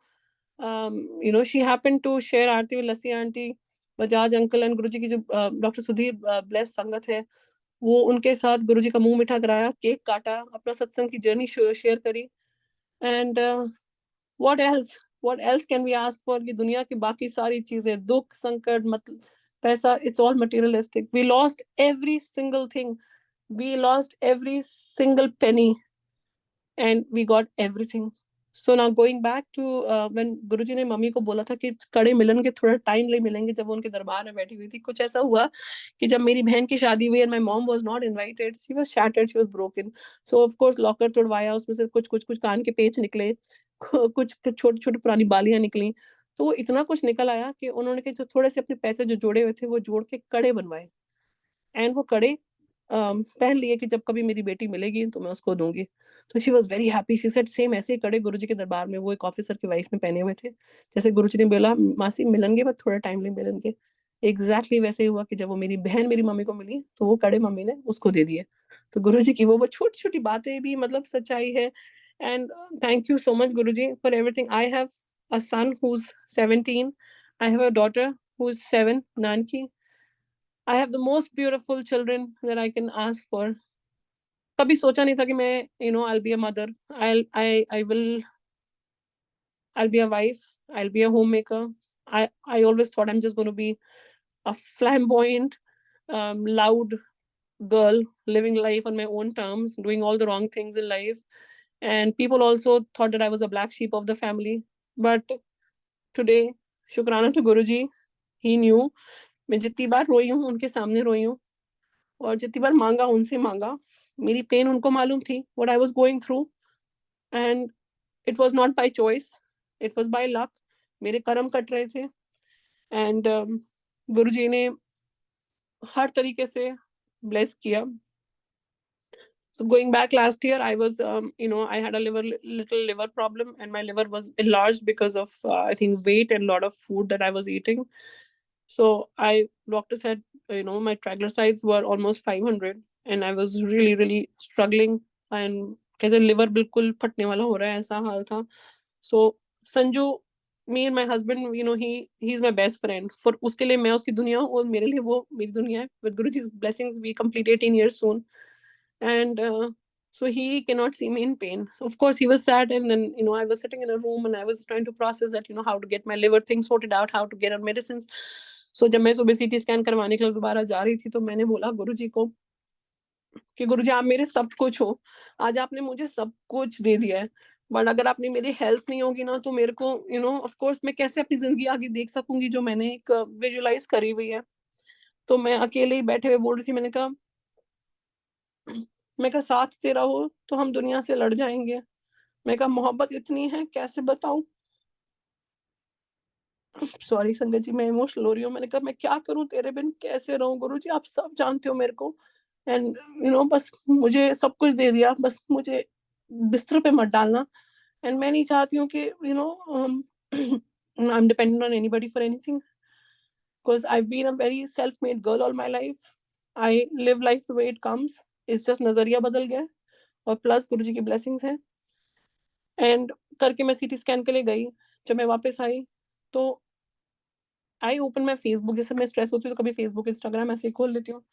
she happen to share aarti with Lassi aunty, Bajaj uncle and Guruji की जो डॉक्टर सुधीर ब्लेस संगत है, वो उनके साथ गुरुजी का मुंह मीठा कराया, केक काटा, अपना सत्संग की जर्नी शेयर करी। And what else, what else can we ask for? कि दुनिया की बाकी सारी चीजें, दुख संकट, मतलब पैसा, it's all materialistic. We lost every single thing, we lost every single penny and we got everything. So now going back to when गुरुजी ने मम्मी को बोला था कि कड़े मिलन के थोड़ा टाइम ले मिलेंगे, जब वो उनके दरबार में बैठी हुई थी, कुछ ऐसा हुआ कि जब मेरी बहन की शादी हुई and my mom was not invited, she was shattered, she was broken. So of course locker तोड़वाया, उसमें से कुछ कान के पेच निकले, कुछ छोटी छोटी पुरानी बालियां निकली, तो वो इतना कुछ निकल आया कि उन्होंने जो थोड़े से अपने पैसे जो जोड़े हुए थे वो जोड़ के कड़े बनवाए, एंड वो कड़े पहन लिए कि जब कभी मेरी बेटी मिलेगी तो मैं उसको दूंगी। तो she was very happy, she said same ऐसे ही कड़े गुरुजी के दरबार में वो एक ऑफिसर की वाइफ ने पहने हुए थे, जैसे गुरुजी ने बोला मासी मिलेंगे बट थोड़ा टाइम ले मिलेंगे, एग्जैक्टली वैसे ही हुआ कि जब वो मेरी बहन मेरी मम्मी को मिली तो वो कड़े मम्मी ने उसको दे दिए। तो गुरुजी की वो छोटी छोटी बातें भी मतलब सच्चाई है। And thank you so much Guruji for everything. I have a son who is 17, I have a daughter who is 7, Nanki. I have the most beautiful children that I can ask for. कभी सोचा नहीं था कि मैं I'll be a mother, I'll be a wife, I'll be a homemaker. I always thought I'm just going to be a flamboyant, loud girl living life on my own terms, doing all the wrong things in life, and people also thought that I was a black sheep of the family. But today, शुक्राना to Guruji, he knew मैं जितनी बार रोई हूँ उनके सामने रोई हूँ, और जितनी बार मांगा उनसे मांगा, मेरी पेन उनको मालूम थी, what I was going through, and it was not by choice, it was by luck. मेरे कर्म कट रहे थे, and गुरुजी ने हर तरीके से bless किया। So going back last year, I was, I had a little liver problem, and my liver was enlarged because of, I think, weight and a lot of food that I was eating. So doctor said, my triglycerides were almost 500, and I was really, really struggling. And कहते liver बिल्कुल फटने वाला हो रहा है, ऐसा हाल था. So Sanju, me and my husband, he's my best friend. For उसके लिए मैं उसकी दुनिया हूँ और मेरे लिए वो मेरी दुनिया है. With Guruji's blessings, we complete 18 years soon. And so he cannot see me in pain. So of course he was sad, and then I was sitting in a room and I was trying to process that, how to get my liver thing sorted out, how to get on medicines. So जब मैं सुबह CT scan करवाने के लिए दोबारा जा रही थी, तो मैंने बोला गुरुजी को कि गुरुजी आप मेरे सब कुछ हो, आज आपने मुझे सब कुछ दे दिया है, बट अगर आपने मेरी हेल्थ नहीं होगी ना, तो मेरे को ऑफ कोर्स मैं कैसे अपनी जिंदगी आगे देख सकूंगी जो मैंने एक विजुलाइज करी हुई है। तो मैं अकेले ही बैठे हुए बोल रही थी, मैं कहा साथ तेरा हो तो हम दुनिया से लड़ जाएंगे, मैं कहा मोहब्बत इतनी है कैसे बताऊं। सॉरी संगत जी, मैं इमोशनल हो रही हूँ। मैंने कहा मैं क्या करूं, तेरे बिन कैसे रहूं गुरुजी, आप सब जानते हो मेरे को। एंड बस मुझे सब कुछ दे दिया, बस मुझे बिस्तर पे मत डालना। एंड मैं नहीं चाहती हूँ कि I am dependent on anybody for anything, because I been a very self made girl all my life. I live life the way it comes. It's just नजरिया बदल गया, और प्लस गुरुजी की ब्लेसिंग्स हैं। एंड करके मैं सीटी स्कैन के लिए गई। जब मैं वापस आई तो आई ओपन माई फेसबुक। जैसे मैं स्ट्रेस होती हूँ तो कभी फेसबुक इंस्टाग्राम ऐसे ही खोल लेती हूँ।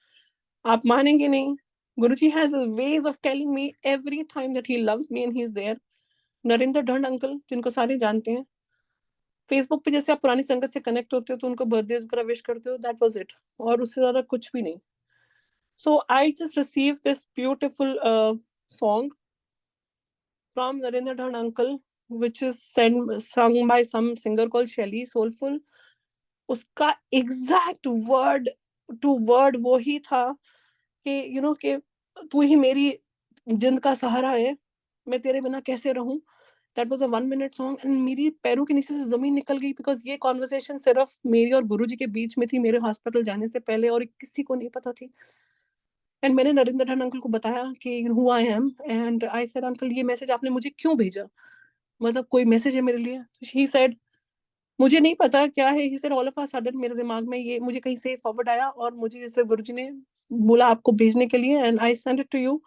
आप मानेंगे नहीं, Guruji has ways of telling me every time that he loves me and he is there. Narendra Dhand uncle, जिनको सारे जानते हैं, फेसबुक पे जैसे आप पुरानी संगत से कनेक्ट होते हो तो उनको बर्थडे वगैरह विश करते हो, दैट वाज इट। और उससे ज्यादा कुछ भी नहीं। So I just receive this beautiful song from Narendra Dhand uncle, which is sung by some singer called Shelly Soulful. उसका एग्जैक्ट वर्ड टू वर्ड वो ही था कि कि तू ही मेरी जिंद का सहारा है, मैं तेरे बिना कैसे रहूं। That was a 1 minute song and मेरी पैरों के नीचे से जमीन निकल गई, बिकॉज ये कॉन्वर्सेशन सिर्फ मेरी और गुरुजी के बीच में थी, मेरे हॉस्पिटल जाने से पहले, और किसी को नहीं पता थी। एंड मैंने नरेंद्र धन अंकल को बताया कि who I am, and I said uncle ये मैसेज आपने मुझे क्यों भेजा, मतलब कोई मैसेज है मेरे लिए। तो ही सेड मुझे नहीं पता क्या है। He said all of a sudden मेरे दिमाग में ये मुझे कहीं से फॉरवर्ड आया और मुझे जैसे गुरुजी ने बोला आपको भेजने के लिए, and I send it to you.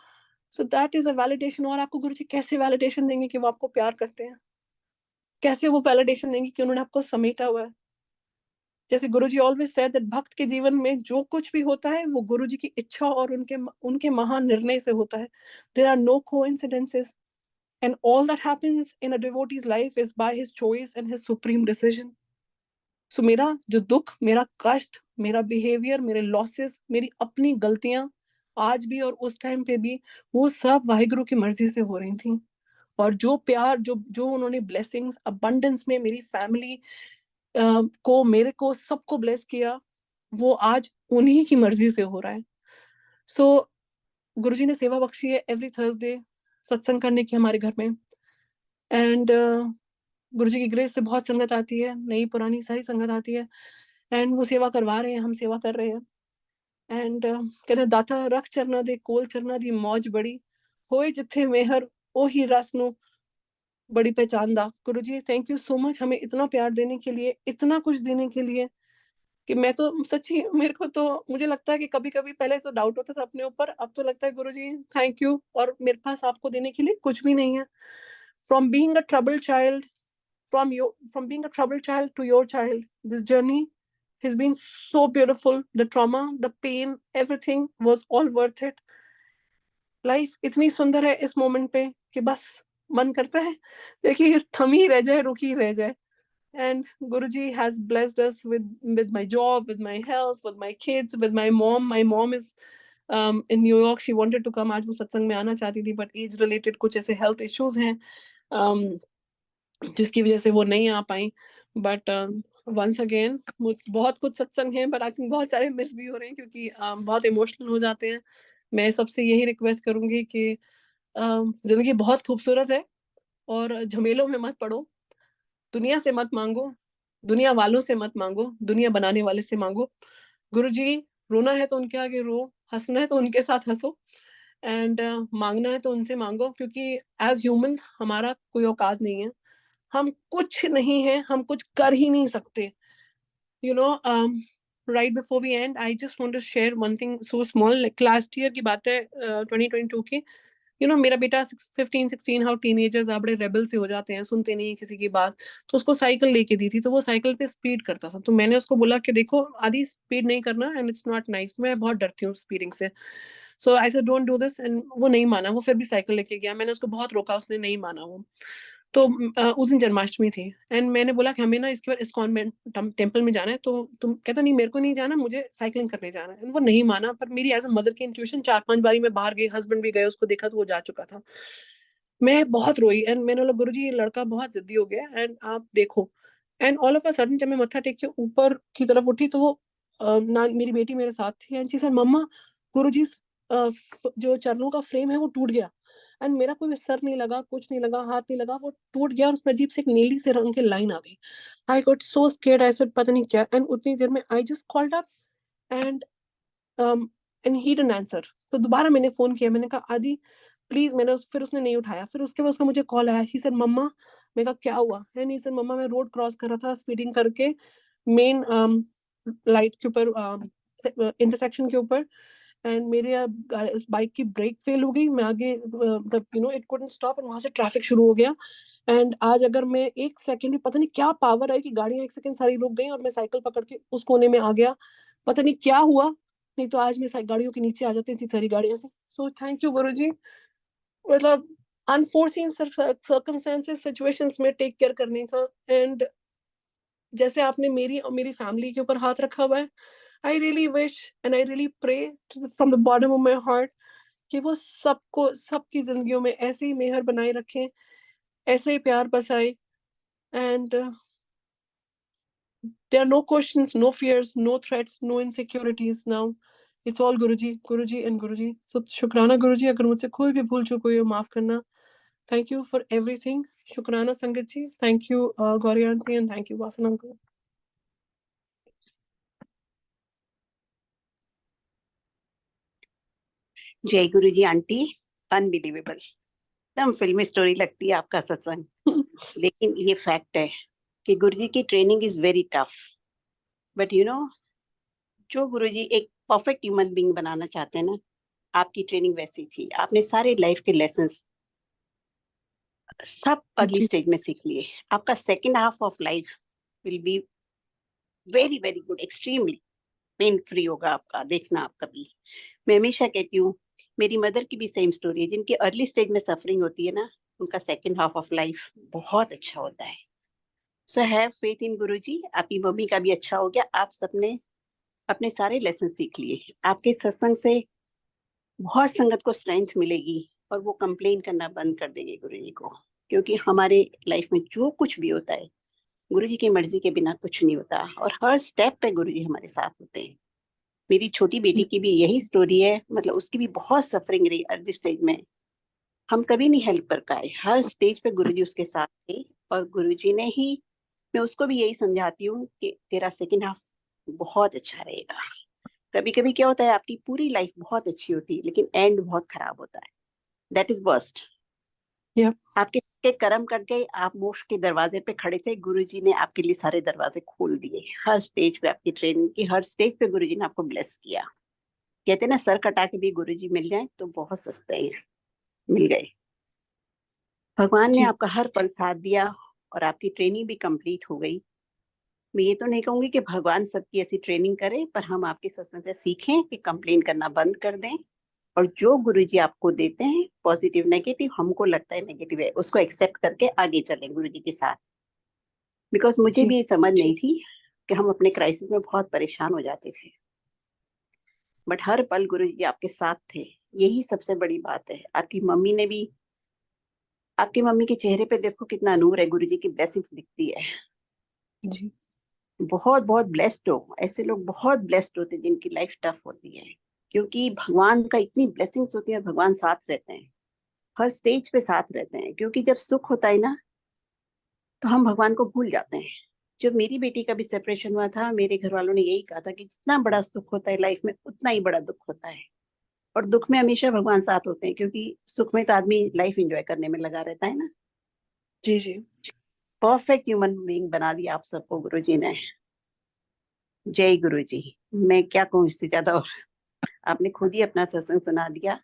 So that is a validation. और आपको गुरुजी कैसे वैलिडेशन देंगे कि वो आपको प्यार करते हैं, कैसे वो वैलिडेशन देंगे कि उन्होंने आपको समेटा हुआ है। जैसे गुरुजी ऑलवेज सेड दैट भक्त के जीवन में जो कुछ भी होता है वो गुरुजी की इच्छा और उनके उनके महान निर्णय से होता है। There are no coincidences, and all that happens in a devotee's life is by his choice and his supreme decision. So मेरा जो दुख, मेरा कष्ट, मेरा बिहेवियर, मेरे लॉसेस, मेरी अपनी गलतियां आज भी और उस टाइम पे भी, वो सब वाहिगुरु की मर्जी से हो रही थी। और जो प्यार, जो जो उन्होंने ब्लेसिंग्स अबंडेंस में मेरी फैमिली को, मेरे को, सबको ब्लेस किया, वो आज उन्हीं की मर्जी से हो रहा है। सो गुरुजी ने सेवा बख्शी है एवरी थर्सडे सत्संग करने की हमारे घर में। एंड गुरुजी की ग्रेस से बहुत संगत आती है, नई पुरानी सारी संगत आती है। एंड वो सेवा करवा रहे हैं, हम सेवा कर रहे हैं। एंड कहते दाता रख चरना दे कोल चरना दी मौज बड़ी, होए जिथे मेहर ओ ही रस नु बड़ी पहचान दा। गुरुजी थैंक यू सो मच, हमें इतना प्यार देने के लिए, इतना कुछ देने के लिए, कि मैं तो सच्ची, मेरे को तो मुझे लगता है कि कभी कभी पहले तो डाउट होता था अपने ऊपर, अब तो लगता है गुरुजी थैंक यू, और मेरे पास आपको देने के लिए कुछ भी नहीं है। From being a trouble child, from being a troubled child to your child, this journey has been so beautiful. The trauma, the pain, everything was all worth it. Life इतनी सुंदर है इस मोमेंट पे कि बस मन करता है देखिए थमी रह जाए, रुकी रह जाए। And Guruji has blessed us with my job, with my health, with my kids, with my mom. My mom is in New York. She wanted to come, आज वो सत्संग में आना चाहती थी, but age related कुछ ऐसे health issues हैं जिसकी वजह से वो नहीं आ पाई। बट वंस अगेन बहुत कुछ सत्संग है, बट आई थिंक बहुत सारे मिस भी हो रहे हैं क्योंकि बहुत इमोशनल हो जाते हैं। मैं सबसे यही रिक्वेस्ट करूंगी कि जिंदगी बहुत खूबसूरत है, और झमेलों में मत पड़ो, दुनिया से मत मांगो, दुनिया वालों से मत मांगो, दुनिया बनाने वाले से मांगो। गुरुजी, रोना है तो उनके आगे रो, हंसना है तो उनके साथ हंसो, एंड मांगना है तो उनसे मांगो, क्योंकि एज ह्यूमंस हमारा कोई औकात नहीं है, हम कुछ नहीं है, हम कुछ कर ही नहीं सकते। you know um, right before we end, I just want to share one thing so small. Like last year की बात है, 2022 की। मेरा बेटा 15-16, हाउ टीनेजर्स बड़े रेबल से हो जाते हैं, सुनते नहीं किसी की बात। तो उसको साइकिल लेके दी थी, तो वो साइकिल पे स्पीड करता था। तो मैंने उसको बोला कि देखो आधी स्पीड नहीं करना, एंड इट्स नॉट नाइस, मैं बहुत डरती हूँ स्पीडिंग से। So I said don't do this, and वो नहीं माना, वो फिर भी साइकिल लेके गया। मैंने उसको बहुत रोका, उसने नहीं माना वो। तो उस दिन जन्माष्टमी थी, एंड मैंने बोला कि हमें ना इसके बाद इस्कॉन में टेम्पल में जाना है, तो तुम, कहता नहीं मेरे को नहीं जाना, मुझे साइकिलिंग करने जाना है। वो नहीं माना, पर मेरी एज अ मदर की इंट्यूशन 4-5 बारी मैं बाहर गई, हस्बैंड भी गए, उसको देखा तो वो जा चुका था। मैं बहुत रोई, एंड मैंने बोला गुरुजी ये लड़का बहुत जिद्दी हो गया, एंड आप देखो। And all of a sudden जब मैं मत्था टेक के ऊपर की तरफ उठी, तो वो ना मेरी बेटी मेरे साथ थी, एंड शी सेड मम्मा गुरुजी जो चरणों का फ्रेम है वो टूट गया। एंड मेरा कोई सर नहीं लगा, कुछ नहीं लगा, हाथ नहीं लगा, वो टूट गया और उसमें अजीब से एक नीली से रंग की लाइन आ गई. I got so scared. I said पता नहीं क्या. एंड उतनी देर में I just called up and he didn't answer. तो दोबारा मैंने फोन किया. मैंने कहा आदि प्लीज. फिर उसने नहीं उठाया. फिर उसके बाद उसका मुझे कॉल आया. ही सेड मम्मा. मैं कहा क्या हुआ. एंड ही सेड मम्मा मैं रोड क्रॉस कर रहा था स्पीडिंग करके मेन लाइट के ऊपर, इंटरसेक्शन के ऊपर, एंड मेरे बाइक की ब्रेक फेल हो गई. मैं आगे इट कुडंट स्टॉप और वहां से ट्रैफिक शुरू हो गया. एंड आज अगर मैं एक सेकंड में, पता नहीं क्या पावर है कि गाड़ियां एक सेकंड सारी रुक गई और मैं साइकिल पकड़ के उस कोने में आ गया. पता नहीं क्या हुआ, नहीं तो आज मैं गाड़ियों के नीचे आ जाती थी सारी गाड़ियां. सो थैंक यू गुरुजी. मतलब अनफोर्सीन सर्कमस्टेंसेस सिचुएशंस में टेक केयर करने का. एंड जैसे आपने मेरी और मेरी फैमिली के ऊपर हाथ रखा हुआ है, I really wish and I really pray from the bottom of my heart कि वो सबको, सबकी जिंदगियों में ऐसे ही मेहर बनाए रखें, ऐसे ही प्यार बसाए. And there are no questions, no fears, no threats, no insecurities now. It's all Guruji, Guruji and Guruji. So शुक्राना गुरुजी. अगर मुझसे कोई भी भूल चूक हुई हो माफ करना. Thank you for everything. शुक्राना संगत जी. Thank you Gauri aunty and thank you Vasan uncle. जय गुरु जी आंटी. अनबिलीवेबल, एकदम फिल्मी स्टोरी लगती है आपका सत्संग. लेकिन ये फैक्ट है कि गुरु जी की training is very tough. But you know, जो गुरु जी एक परफेक्ट ह्यूमन बीइंग बनाना चाहते हैं ना, आपकी ट्रेनिंग वैसी थी. आपने सारे लाइफ के लेसन्स सब अर्ली जी. स्टेज में सीख लिए. आपका second half of life will be very very good, extremely pain free होगा आपका. देखना आप कभी. मैं हमेशा कहती हूँ, मेरी मदर की भी सेम स्टोरी है. जिनकी अर्ली स्टेज में सफरिंग होती है ना, उनका सेकेंड हाफ ऑफ लाइफ बहुत अच्छा होता है. सो हैव फेथ इन गुरुजी. आपकी मम्मी का भी अच्छा हो गया. आप सबने अपने सारे लेसन सीख लिए. आपके सत्संग से बहुत संगत को स्ट्रेंथ मिलेगी और वो कंप्लेन करना बंद कर देंगे गुरुजी को. क्योंकि हमारे लाइफ में जो कुछ भी होता है, गुरुजी की मर्जी के बिना कुछ नहीं होता. और हर स्टेप पे गुरुजी हमारे साथ होते हैं. मेरी छोटी बेटी की भी यही स्टोरी है. मतलब उसकी भी बहुत सफरिंग रही अर्ली स्टेज में. हम कभी नहीं हेल्प कर पाए. हर स्टेज पे गुरुजी उसके साथ थे. और गुरुजी ने ही, मैं उसको भी यही समझाती हूँ कि तेरा सेकंड हाफ बहुत अच्छा रहेगा. कभी कभी क्या होता है, आपकी पूरी लाइफ बहुत अच्छी होती है लेकिन एंड बहुत खराब होता है. That is worst. Yeah. आपके के कर्म कट गए. आप मोक्ष के दरवाजे पे खड़े थे. गुरुजी ने आपके लिए सारे दरवाजे खोल दिए. हर स्टेज पे आपकी ट्रेनिंग की, हर स्टेज पे गुरुजी ने आपको ब्लेस किया. कहते ना, सर कटा के भी गुरुजी मिल जाए तो बहुत सस्ते हैं. मिल गए. भगवान ने जी. आपका हर पल साथ दिया और आपकी ट्रेनिंग भी कंप्लीट हो गई. मैं ये तो नहीं कहूंगी कि भगवान सबकी ऐसी ट्रेनिंग करे, पर हम आपके सत्संग से सीखें कि कंप्लेन करना बंद कर दें. और जो गुरुजी आपको देते हैं, पॉजिटिव नेगेटिव, हमको लगता है नेगेटिव है, उसको एक्सेप्ट करके आगे चलें गुरुजी के साथ. बिकॉज मुझे जी. भी ये समझ नहीं थी कि हम अपने क्राइसिस में बहुत परेशान हो जाते थे. बट हर पल गुरुजी आपके साथ थे. यही सबसे बड़ी बात है. आपकी मम्मी ने भी, आपकी मम्मी के चेहरे पे देखो कितना नूर है. गुरुजी की ब्लेसिंग्स दिखती है. जी. बहुत बहुत ब्लेस्ड हो. ऐसे लोग बहुत ब्लेस्ड होते हैं जिनकी लाइफ टफ होती है. क्योंकि भगवान का इतनी ब्लेसिंग्स होती है. भगवान साथ रहते हैं, हर स्टेज पे साथ रहते हैं. क्योंकि जब सुख होता है ना, तो हम भगवान को भूल जाते हैं. जब मेरी बेटी का भी सेपरेशन हुआ था, मेरे घर वालों ने यही कहा था कि जितना बड़ा सुख होता है लाइफ में, उतना ही बड़ा दुख होता है. और दुख में हमेशा भगवान साथ होते हैं. क्योंकि सुख में तो आदमी लाइफ एंजॉय करने में लगा रहता है ना. जी. जी. परफेक्ट ह्यूमन बीइंग बना दिया आप सबको गुरुजी ने. जय गुरु जी. मैं क्या कहूँ इससे ज्यादा. और आपने खुद ही अपना सत्संग सुना दिया.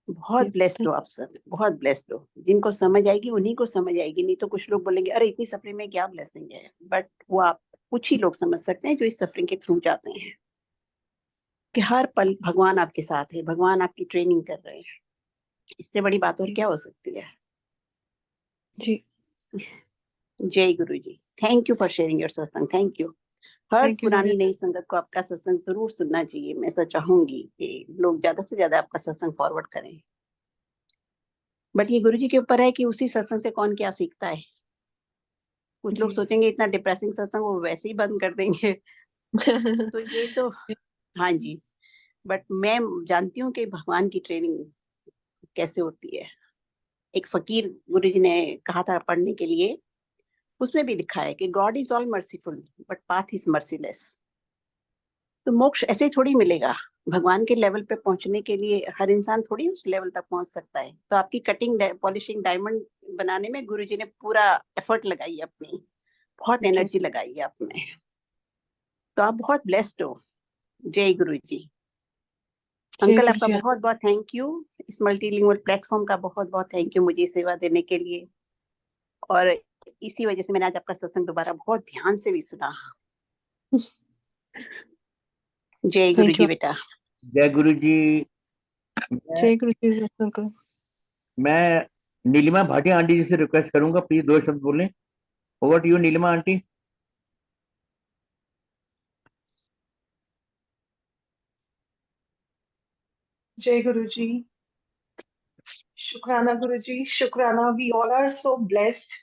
बहुत ब्लेस्ड हो आप सब. बहुत ब्लेस्ड हो. जिनको समझ आएगी उन्हीं को समझ आएगी. नहीं तो कुछ लोग बोलेंगे अरे इतनी सफरिंग में क्या ब्लेसिंग है. बट वो आप कुछ ही लोग समझ सकते हैं जो इस सफरिंग के थ्रू जाते हैं. कि हर पल भगवान आपके साथ है. भगवान आपकी ट्रेनिंग कर रहे हैं. इससे बड़ी बात और क्या हो सकती है. जी. जय Guru ji. Thank you for sharing your satsang. Thank you. हर Thank you, पुरानी Gauri. नई संगत को आपका सत्संग जरूर सुनना चाहिए. मैं ऐसा चाहूंगी कि लोग ज्यादा से ज्यादा आपका सत्संग फॉरवर्ड करें. बट ये गुरु जी के ऊपर है कि उसी सत्संग से कौन क्या सीखता है. कुछ लोग जी. सोचेंगे इतना डिप्रेसिंग सत्संग वो वैसे ही बंद कर देंगे. तो ये तो, हाँ जी. बट मैं जानती हूँ कि भगवान की ट्रेनिंग कैसे होती है। एक फकीर गुरुजी ने कहा था पढ़ने के लिए, उसमें भी लिखा है कि God is all merciful but path is merciless. तो मोक्ष ऐसे ही थोड़ी मिलेगा। भगवान के लेवल पे पहुंचने के लिए हर इंसान थोड़ी उस लेवल तक पहुंच सकता है। तो आपकी कटिंग पॉलिशिंग डायमंड बनाने में गुरुजी ने पूरा एफर्ट लगाई, अपनी बहुत एनर्जी लगाई है आपने। तो आप बहुत ब्लेस्ड हो। जय गुरुजी। अंकल आपका बहुत बहुत थैंक यू। इस मल्टीलिंगुअल प्लेटफॉर्म का बहुत बहुत थैंक यू मुझे सेवा देने के लिए। और इसी वजह से मैंने आज आपका सत्संग दोबारा बहुत ध्यान से भी सुना। जय गुरु जी बेटा। जय गुरु जी। जय गुरु जी अंकल। मैं नीलिमा भाटिया आंटी जी से रिक्वेस्ट करूंगा, प्लीज 2 शब्द बोलें। Over to you Nilima aunty. जय गुरु जी। शुक्राना गुरु जी, शुक्राना। We all are so blessed.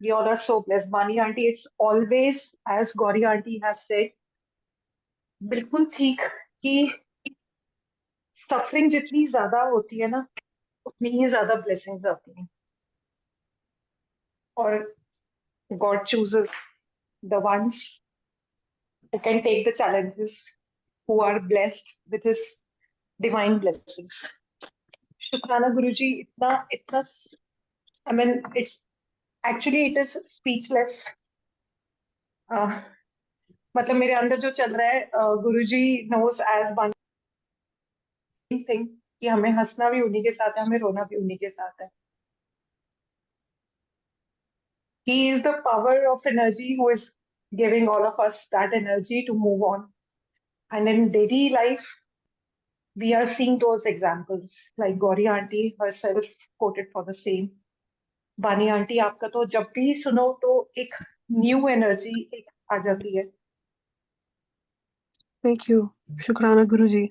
We all are so blessed. Bani aunty, it's always as Gauri aunty has said, बिल्कुल ठीक कि सफरिंग जितनी ज्यादा होती है ना, उतनी ही ज्यादा ब्लेसिंग्स आती हैं। और God chooses the ones who can take the challenges, who are blessed with His divine blessings. शुक्राना गुरु जी, इतना I mean, it is speechless. मतलब मेरे अंदर जो चल रहा है, गुरुजी knows as one thing कि हमें हंसना भी उन्हीं के साथ है, हमें रोना भी उन्हीं के साथ है। He is the power of energy who is giving all of us that energy to move on. And in daily life, we are seeing those examples like Gauri aunty herself quoted for the same. Bani aunty, आपका तो जब भी सुनो तो एक new energy एक आ जाती है। Thank you. शुक्राना गुरुजी।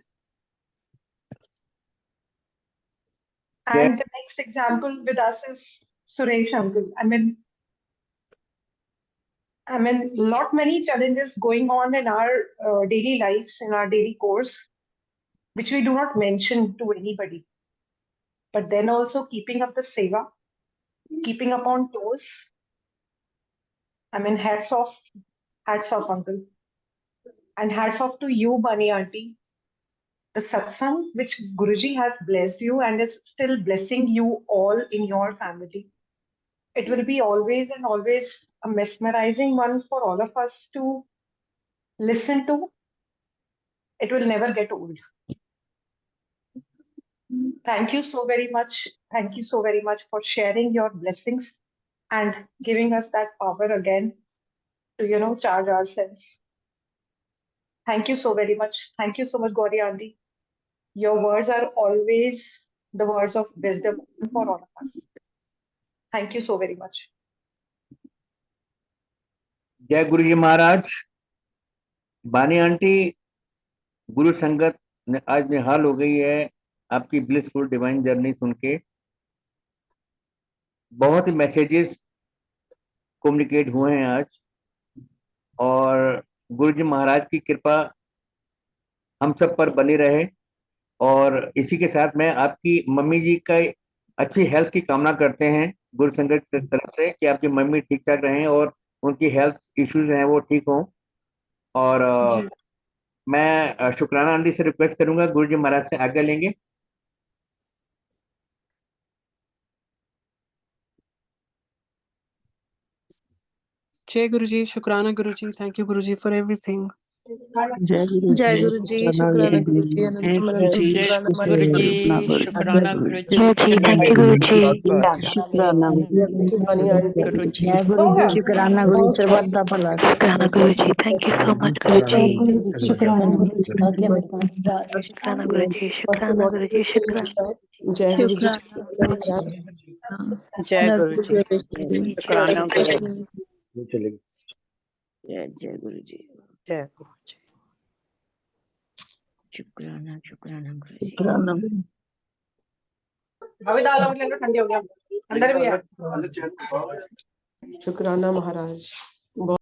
And the next example with us is Suresh uncle. I mean, lot many challenges going on in our daily lives, in our daily course, which we do not mention to anybody. But then also keeping up the seva, keeping up on toes. I mean, hats off, uncle. And hats off to you, Bani auntie. The satsang which Guruji has blessed you and is still blessing you all in your family. It will be always and always a mesmerizing one for all of us to listen to. It will never get old. Thank you so very much. Thank you so very much for sharing your blessings and giving us that power again to, charge ourselves. Thank you so very much. Thank you so much, Gauri aunty. Your words are always the words of wisdom for all of us. Thank you so very much. जय गुरु जी महाराज। बानी aunty, गुरु संगत ने आज निहाल हो गई है आपकी blissful divine journey सुन के। बहुत ही मैसेजेस कम्युनिकेट हुए हैं आज, और गुरु जी महाराज की कृपा हम सब पर बनी रहे। और इसी के साथ में आपकी मम्मी जी का अच्छी हेल्थ की कामना करते हैं गुरु संगत की तरफ से, कि आपकी मम्मी ठीक ठाक रहें और उनकी हेल्थ इश्यूज हैं वो ठीक हों। और मैं शुक्राना आंटी से रिक्वेस्ट करूंगा, गुरु जी महाराज से आज्ञा लेंगे। जय गुरुजी। शुक्राना Guruji. Thank you Guruji for everything. जय गुरु जी, शुक्राना गुरु जी, अनंत शुक्राना गुरु जी, शुक्राना गुरु जी, थैंक यू गुरु जी, शुक्राना गुरु जी, जय गुरु जी, शुक्राना गुरु सर्वदा भला, शुक्राना गुरु ji, thank you so much गुरु जी, शुक्राना गुरु जी, शुक्राना गुरु जी, शुक्राना गुरु जी, शुक्राना, जय गुरु जी, जय गुरु जी, शुक्राना गुरु जी, जय गुरु जी, जय गुरु जी, शुक्राना गुरु जी, अभी डालो ठंडे हो गया अंदर भी है। शुक्राना महाराज।